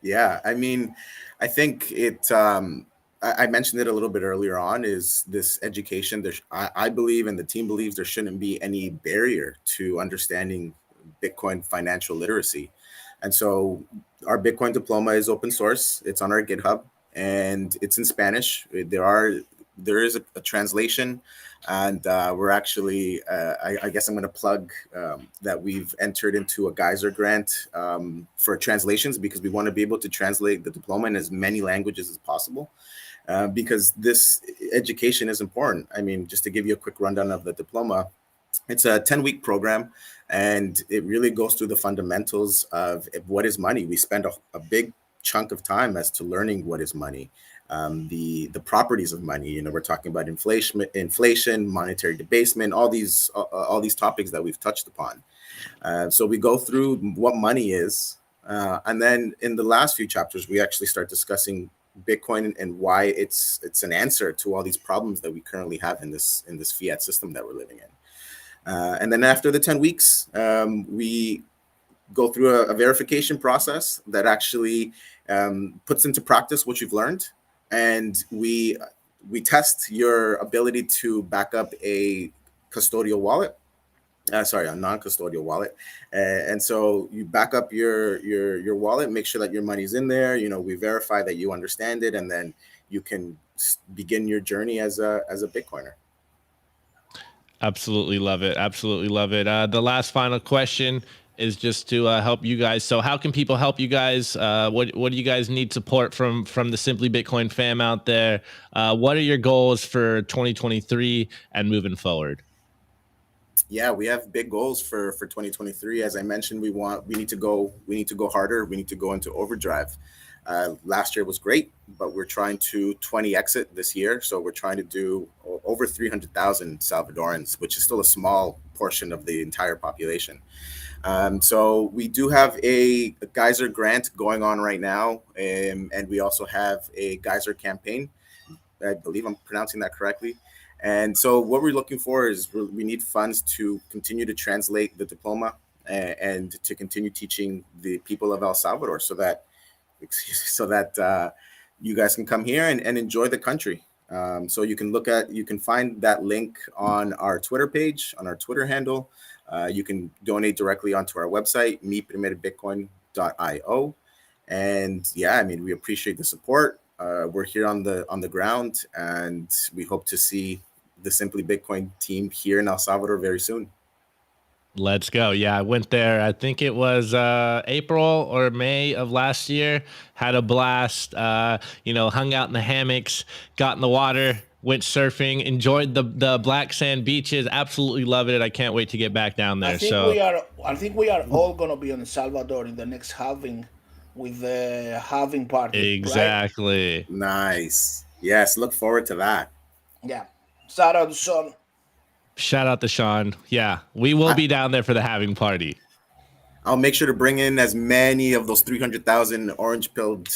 Yeah, I mean, I think it. I mentioned it a little bit earlier on. Is this education? I believe, and the team believes, there shouldn't be any barrier to understanding Bitcoin financial literacy. And so, our Bitcoin diploma is open source. It's on our GitHub, and it's in Spanish. There is a translation, and we're actually, I guess I'm going to plug that we've entered into a Geyser grant for translations, because we want to be able to translate the diploma in as many languages as possible, because this education is important. I mean, just to give you a quick rundown of the diploma, it's a 10-week program, and it really goes through the fundamentals of what is money. We spend a big chunk of time as to learning what is money. The properties of money. We're talking about inflation, monetary debasement, all these topics that we've touched upon. So we go through what money is, and then in the last few chapters, we actually start discussing Bitcoin and why it's an answer to all these problems that we currently have in this fiat system that we're living in. And then after the 10 weeks, we go through a verification process that actually puts into practice what you've learned. And we test your ability to back up a custodial wallet, a non-custodial wallet. And so you back up your wallet, make sure that your money's in there. We verify that you understand it, and then you can begin your journey as a Bitcoiner. Absolutely love it. Absolutely love it. The last final question is just to help you guys. So how can people help you guys? What do you guys need support from the Simply Bitcoin fam out there? What are your goals for 2023 and moving forward? Yeah, we have big goals for 2023. As I mentioned, we need to go harder. We need to go into overdrive. Last year was great, but we're trying to 20 exit this year. So we're trying to do over 300,000 Salvadorans, which is still a small portion of the entire population. So we do have a Geyser grant going on right now, and we also have a Geyser campaign. I believe I'm pronouncing that correctly. And so what we're looking for is we need funds to continue to translate the diploma and to continue teaching the people of El Salvador, so that you guys can come here and enjoy the country. So you can find that link on our Twitter page, on our Twitter handle. You can donate directly onto our website, miprimerbitcoin.io. And yeah, I mean, we appreciate the support. We're here on the ground, and we hope to see the Simply Bitcoin team here in El Salvador very soon. Let's go. Yeah, I went there. I think it was April or May of last year. Had a blast. Hung out in the hammocks, got in the water, went surfing, enjoyed the black sand beaches. Absolutely love it. I can't wait to get back down there. I think we are all gonna be on Salvador in the next halving, with the halving party. Exactly. Right? Nice. Yes, look forward to that. Yeah. Shout out to Sean. Shout out to Sean. Yeah, we will be down there for the halving party. I'll make sure to bring in as many of those 300,000 orange-pilled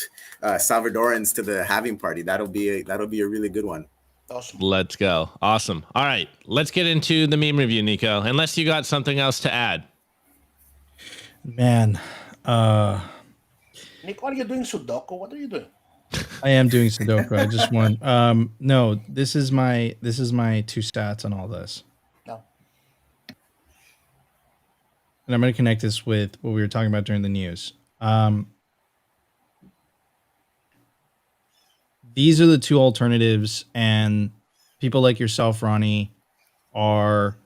Salvadorans to the halving party. That'll be a really good one. Awesome. Let's go. Awesome. All right, let's get into the meme review, Nico. Unless you got something else to add. Man, Nick, are you doing Sudoku? What are you doing? I am doing Sudoku. I just want no, this is my 2 stats on all this. No. And I'm going to connect this with what we were talking about during the news. These are the 2 alternatives, and people like yourself, Ronnie, are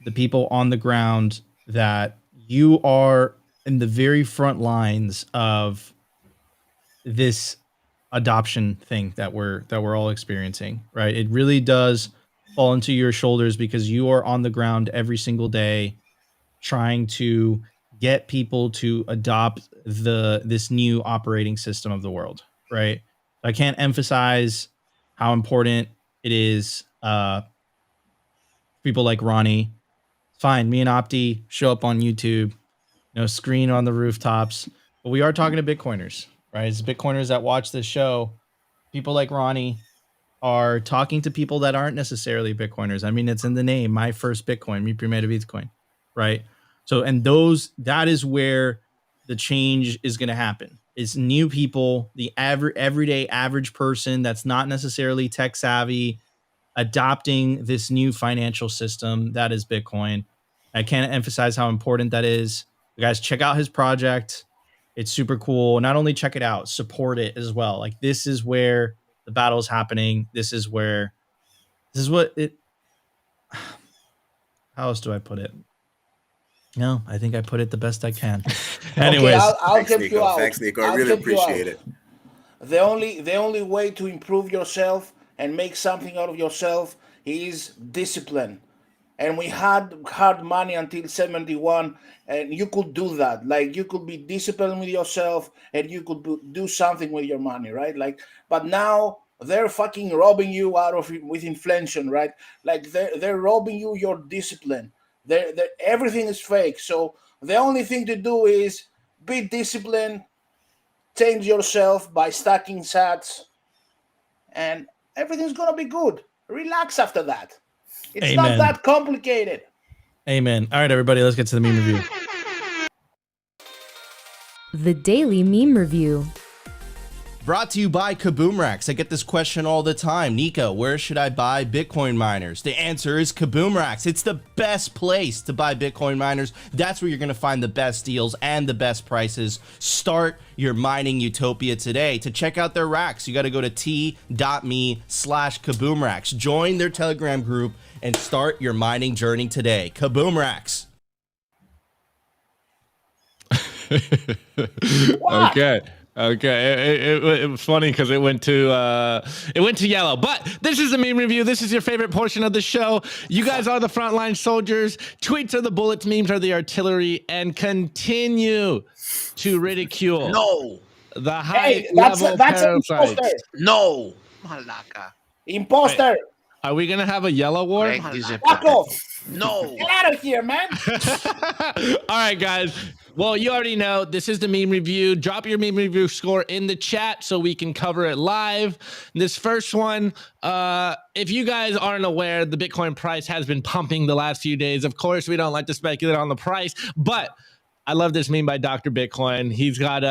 the people on the ground that you are in the very front lines of this adoption thing that we're all experiencing, right? It really does fall into your shoulders because you are on the ground every single day trying to get people to adopt this new operating system of the world, right? I can't emphasize how important it is. People like Ronnie, fine, me and Opti show up on YouTube, screen on the rooftops, but we are talking to Bitcoiners, right? It's Bitcoiners that watch this show. People like Ronnie are talking to people that aren't necessarily Bitcoiners. I mean, it's in the name, my first Bitcoin, mi primer Bitcoin, right? So, and that is where the change is going to happen. It's new people, the everyday average person that's not necessarily tech savvy, adopting this new financial system that is Bitcoin. I can't emphasize how important that is. You guys, check out his project. It's super cool. Not only check it out, support it as well. Like, this is where the battle is happening. This is what it. How else do I put it? No, I think I put it the best I can. Anyways, okay, I'll Thanks, help Nico. you out. Thanks, Nico. I I'll really help you out. appreciate it. The only way to improve yourself and make something out of yourself is discipline. And we had hard money until 71, and you could do that. Like, you could be disciplined with yourself, and you could do something with your money, right? Like, but now they're fucking robbing you out of with inflation, right? Like, they're robbing you your discipline. They're everything is fake. So the only thing to do is be disciplined, change yourself by stacking sats, and everything's gonna be good. Relax after that. It's Amen. not that complicated. Amen. All right, everybody, let's get to the meme review. The Daily Meme Review. Brought to you by Kaboom Racks. I get this question all the time. Nico, where should I buy Bitcoin miners? The answer is Kaboom Racks. It's the best place to buy Bitcoin miners. That's where you're going to find the best deals and the best prices. Start your mining utopia today. To check out their racks, you got to go to t.me/Kaboom Racks. Join their Telegram group and start your mining journey today. Kaboom Racks. Okay. It was funny because it went to yellow. But this is the meme review. This is your favorite portion of the show. You guys are the frontline soldiers. Tweets are the bullets. Memes are the artillery. And continue to ridicule the high level parasites. No, Malaka. Imposter. Are we gonna have a yellow war? Fuck off. No. Get out of here, man. All right, guys. Well, you already know this is the meme review. Drop your meme review score in the chat so we can cover it live. This first one, if you guys aren't aware, the Bitcoin price has been pumping the last few days. Of course, we don't like to speculate on the price, but I love this meme by Dr. Bitcoin. He's got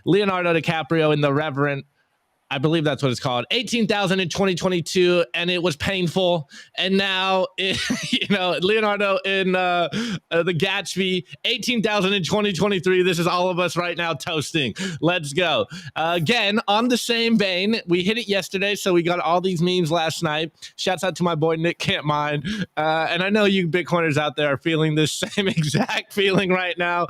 Leonardo DiCaprio in The Reverend. I believe that's what it's called. 18,000 in 2022, and it was painful. And now, Leonardo in the Gatsby, 18,000 in 2023. This is all of us right now toasting. Let's go. Again, on the same vein, we hit it yesterday, so we got all these memes last night. Shouts out to my boy Nick Can't Mind. And I know you Bitcoiners out there are feeling this same exact feeling right now.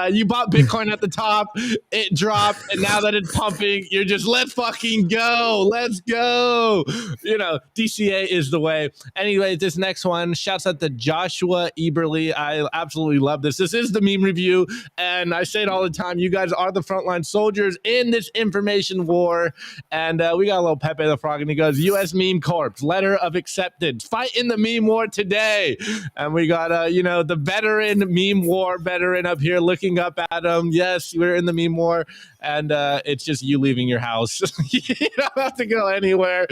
You bought Bitcoin at the top, it dropped, and now that it's pumping, you're just, let's fucking go. Let's go. DCA is the way. Anyway, this next one, shouts out to Joshua Eberly. I absolutely love this. This is the meme review, and I say it all the time. You guys are the frontline soldiers in this information war. And we got a little Pepe the Frog, and he goes, U.S. Meme Corp, letter of acceptance. Fight in the meme war today. And we got, the veteran meme war veteran up here looking up at him. Yes, we're in the meme war. and it's just you leaving your house. You don't have to go anywhere.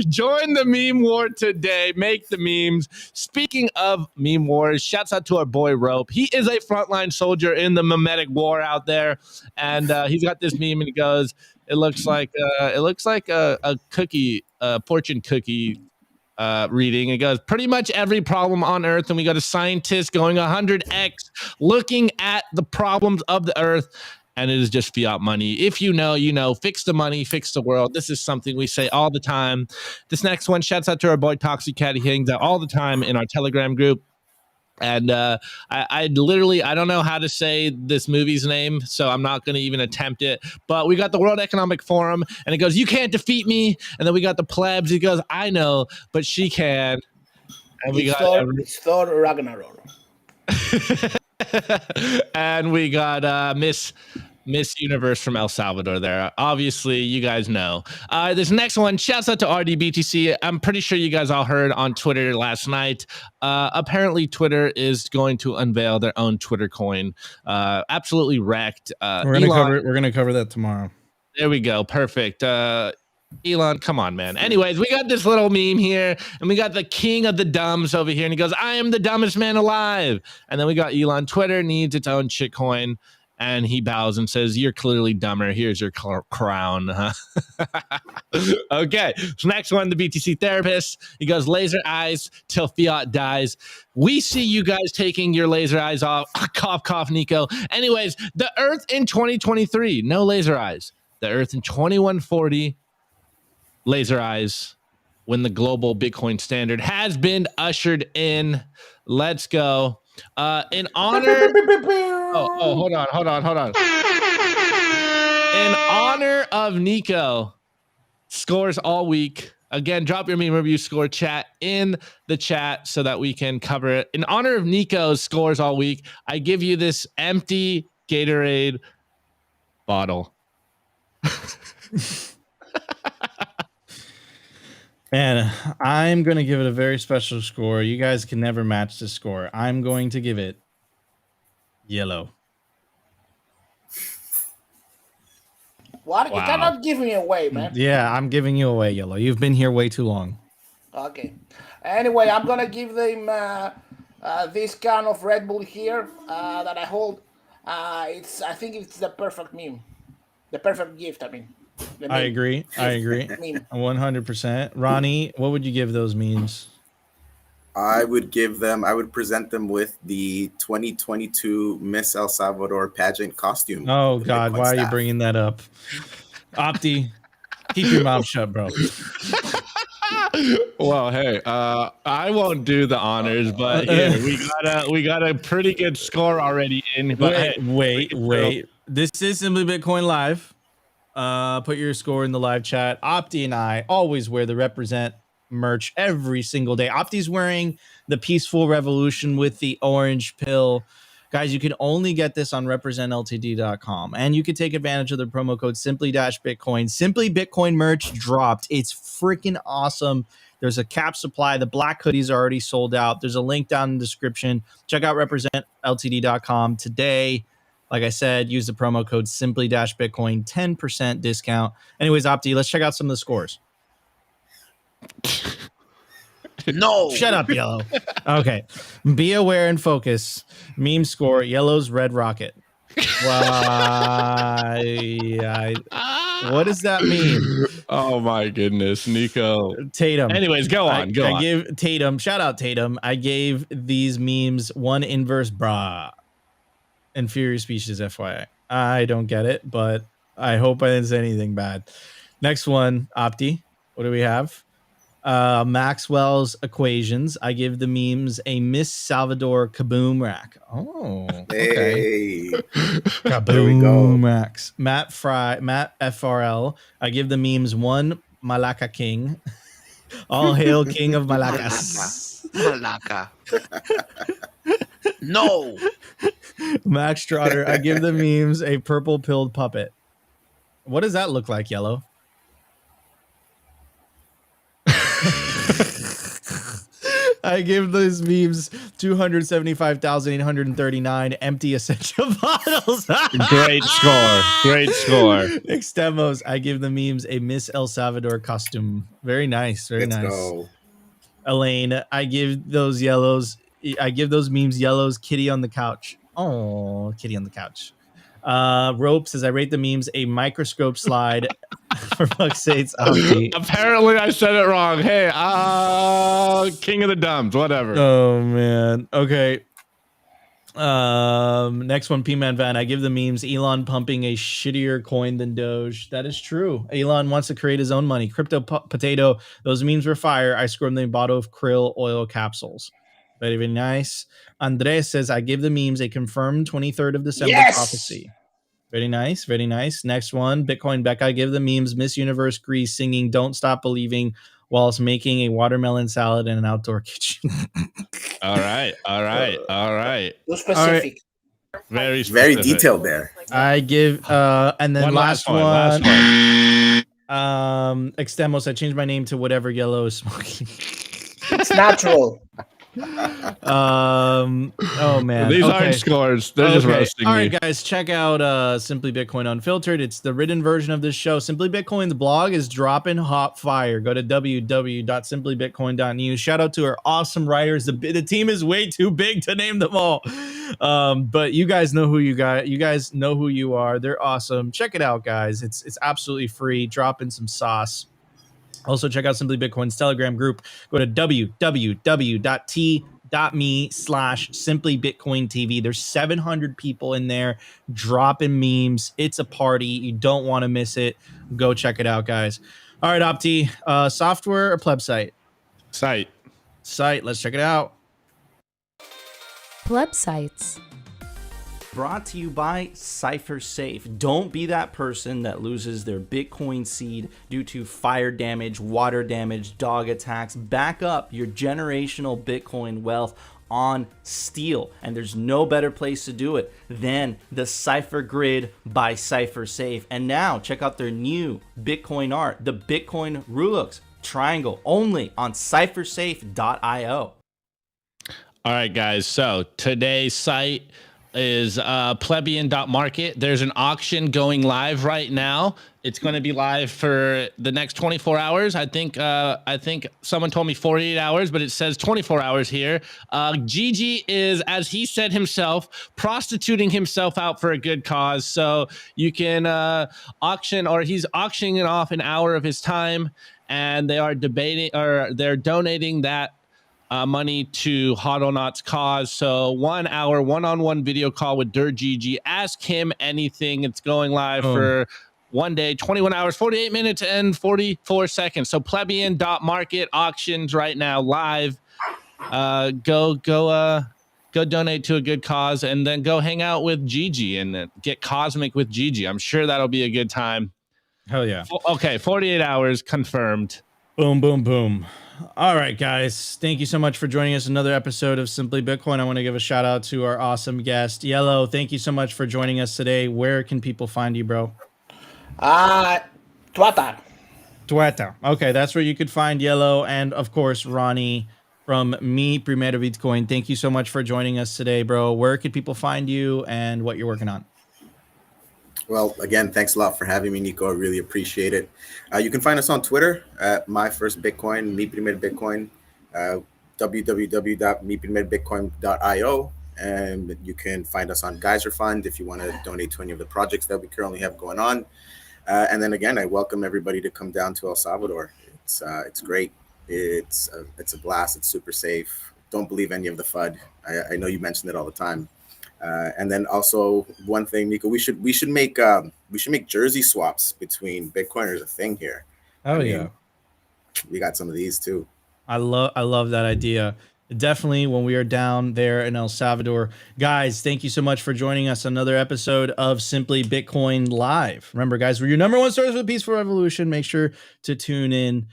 Join the meme war today. Make the memes. Speaking of meme wars, shouts out to our boy Rope. He is a frontline soldier in the memetic war out there, and he's got this meme, and he goes, "It looks like a cookie, fortune cookie." Reading. It goes, pretty much every problem on Earth, and we got a scientist going 100x looking at the problems of the Earth, and it is just fiat money. If you know, you know. Fix the money, fix the world. This is something we say all the time. This next one, shouts out to our boy Toxic Cat. He hangs out all the time in our Telegram group. And I literally, I don't know how to say this movie's name, so I'm not going to even attempt it. But we got the World Economic Forum, and it goes, "You can't defeat me." And then we got the plebs. He goes, "I know, but she can." And we it's Thor Ragnarok. And we got Miss Universe from El Salvador there. Obviously, you guys know. This next one, shouts out to RDBTC. I'm pretty sure you guys all heard on Twitter last night. Apparently, Twitter is going to unveil their own Twitter coin. Absolutely wrecked. We're gonna cover that tomorrow. There we go. Perfect. Elon, come on, man. Anyways, we got this little meme here, and we got the king of the dumbs over here, and he goes, "I am the dumbest man alive." And then we got Elon. Twitter needs its own shitcoin. And he bows and says, "You're clearly dumber. Here's your crown." Okay. So next one, the BTC therapist. He goes, "Laser eyes till fiat dies." We see you guys taking your laser eyes off. Cough, cough, Nico. Anyways, the Earth in 2023, no laser eyes. The Earth in 2140, laser eyes. When the global Bitcoin standard has been ushered in. Let's go. In honor. Hold on. In honor of Nico, scores all week. Again, drop your meme review score chat in the chat so that we can cover it. In honor of Nico's scores all week, I give you this empty Gatorade bottle. And I'm going to give it a very special score. You guys can never match the score. I'm going to give it yellow. What? Wow. You cannot give me away, man. Yeah, I'm giving you away, yellow. You've been here way too long. Okay. Anyway, I'm going to give them this can of Red Bull here that I hold. I think it's the perfect meme. The perfect gift, I mean. I agree. 100%. Ronnie, what would you give those memes? I would present them with the 2022 Miss El Salvador pageant costume. Oh God, why are you bringing that up? Opti, keep your mouth shut, bro. Well, hey, I won't do the honors, but here, we got a pretty good score already in. But wait. This is Simply Bitcoin Live. Put your score in the live chat. Opti and I always wear the Represent merch every single day. Opti's wearing the Peaceful Revolution with the orange pill. Guys, you can only get this on representltd.com, and you can take advantage of the promo code simply-bitcoin. Simply Bitcoin merch dropped. It's freaking awesome. There's a cap supply. The black hoodies are already sold out. There's a link down in the description. Check out representltd.com today. Like I said, use the promo code simply-bitcoin, 10% discount. Anyways, Opti, let's check out some of the scores. No. Shut up, Yellow. Okay. Be aware and focus. Meme score, Yellow's Red Rocket. Why? What does that mean? Oh my goodness, Nico. Tatum. Anyways, go on. I gave Tatum, shout out Tatum. I gave these memes one inverse bra. Inferior species, FYI. I don't get it, but I hope I didn't say anything bad. Next one, Opti. What do we have? Maxwell's equations. I give the memes a Miss Salvador kaboom rack. Oh, okay. Hey. Kaboom racks. Matt FRL. I give the memes one Malacca King. All hail King of Malacas. Malacca. No. Max Trotter. I give the memes a purple pilled puppet. What does that look like, Yellow? I give those memes 275,839 empty essential bottles. Great score. Great score. Extemos, I give the memes a Miss El Salvador costume. Very nice. Very Let's nice. go. Elaine, I give those memes yellows, kitty on the couch. Oh, kitty on the couch. Rope says I rate the memes a microscope slide. For fuck's sakes, Apparently I said it wrong. Hey, king of the dumbs, whatever. Oh man. Okay. Next one, P-Man Van. I give the memes Elon pumping a shittier coin than Doge. That is true. Elon wants to create his own money. Crypto potato. Those memes were fire. I scored them a bottle of krill oil capsules. Very, very nice. Andres says I give the memes a confirmed 23rd of December prophecy. Very nice. Very nice. Next one, Bitcoin Becca. I give the memes Miss Universe Greece singing Don't Stop Believing whilst making a watermelon salad in an outdoor kitchen. All right. Too specific. Very specific. Very detailed there. I give and then last one. Extemos, I changed my name to whatever yellow is smoking. It's natural. Oh man, these aren't scores. They're just roasting All me. right, guys, check out Simply Bitcoin Unfiltered. It's the written version of this show. Simply Bitcoin's blog is dropping hot fire. Go to www.simplybitcoin.news. Shout out to our awesome writers. The team is way too big to name them all, but you guys know who you guys know who you are. They're awesome. Check it out, guys. It's absolutely free. Drop in some sauce. Also, check out Simply Bitcoin's Telegram group. Go to www.t.me/simplybitcointv. There's 700 people in there dropping memes. It's a party. You don't want to miss it. Go check it out, guys. All right, Opti, software or plebsite? Site. Let's check it out. Plebsites. Brought to you by CipherSafe. Don't be that person that loses their Bitcoin seed due to fire damage, water damage, dog attacks. Back up your generational Bitcoin wealth on steel, and there's no better place to do it than the Cipher Grid by CipherSafe. And now check out their new Bitcoin art, the Bitcoin Rulux triangle, only on CipherSafe.io. All right, guys. So today's site is plebeian.market. There's an auction going live right now. It's going to be live for the next 24 hours. I think someone told me 48 hours, but it says 24 hours here. Gigi is, as he said himself, prostituting himself out for a good cause. So you can auction, or he's auctioning off an hour of his time, and they are they're donating that money to Hodlnaut's cause. So 1 hour one-on-one video call with Dirt Gigi. Ask him anything. It's going live for 1 day, 21 hours, 48 minutes, and 44 seconds. So plebeian.market auctions right now live. Go donate to a good cause, and then go hang out with Gigi and get cosmic with Gigi. I'm sure that'll be a good time. Hell yeah. Okay, 48 hours confirmed. Boom, boom, boom. All right, guys. Thank you so much for joining us. Another episode of Simply Bitcoin. I want to give a shout out to our awesome guest, Yellow. Thank you so much for joining us today. Where can people find you, bro? Twitter. Okay, that's where you could find Yellow, and of course Ronnie from Mi Primera Bitcoin. Thank you so much for joining us today, bro. Where could people find you and what you're working on? Well, again, thanks a lot for having me, Nico. I really appreciate it. You can find us on Twitter at My First Bitcoin, Mi Primer Bitcoin, www.miprimerbitcoin.io, and you can find us on Geyser Fund if you want to donate to any of the projects that we currently have going on. And then again, I welcome everybody to come down to El Salvador. It's great. It's a blast. It's super safe. Don't believe any of the FUD. I know you mention it all the time. And then also one thing, Nico, we should make jersey swaps between Bitcoiners a thing here. Oh, yeah. We got some of these too. I love that idea. Definitely when we are down there in El Salvador. Guys, thank you so much for joining us. Another episode of Simply Bitcoin Live. Remember, guys, we're your number one source for the peaceful revolution. Make sure to tune in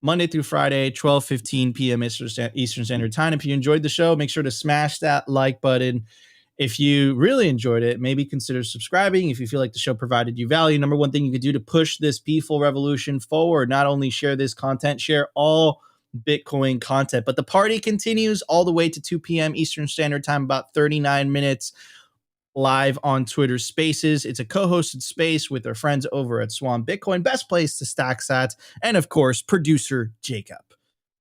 Monday through Friday, 12:15 p.m. Eastern Standard Time. If you enjoyed the show, make sure to smash that like button. If you really enjoyed it, maybe consider subscribing. If you feel like the show provided you value, number one thing you could do to push this peaceful revolution forward, not only share this content, share all Bitcoin content. But the party continues all the way to 2 p.m. Eastern Standard Time, about 39 minutes live on Twitter Spaces. It's a co-hosted space with our friends over at Swan Bitcoin, best place to stack sats, and of course, producer Jacob.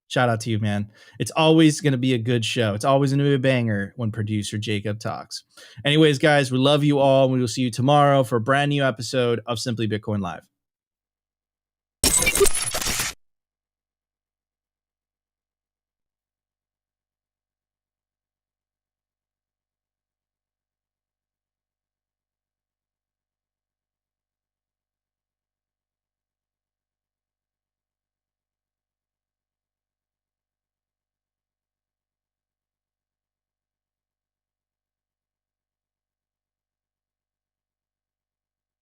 Shout out to you, man. It's always going to be a good show. It's always going to be a banger when producer Jacob talks. Anyways, guys, we love you all. We will see you tomorrow for a brand new episode of Simply Bitcoin Live.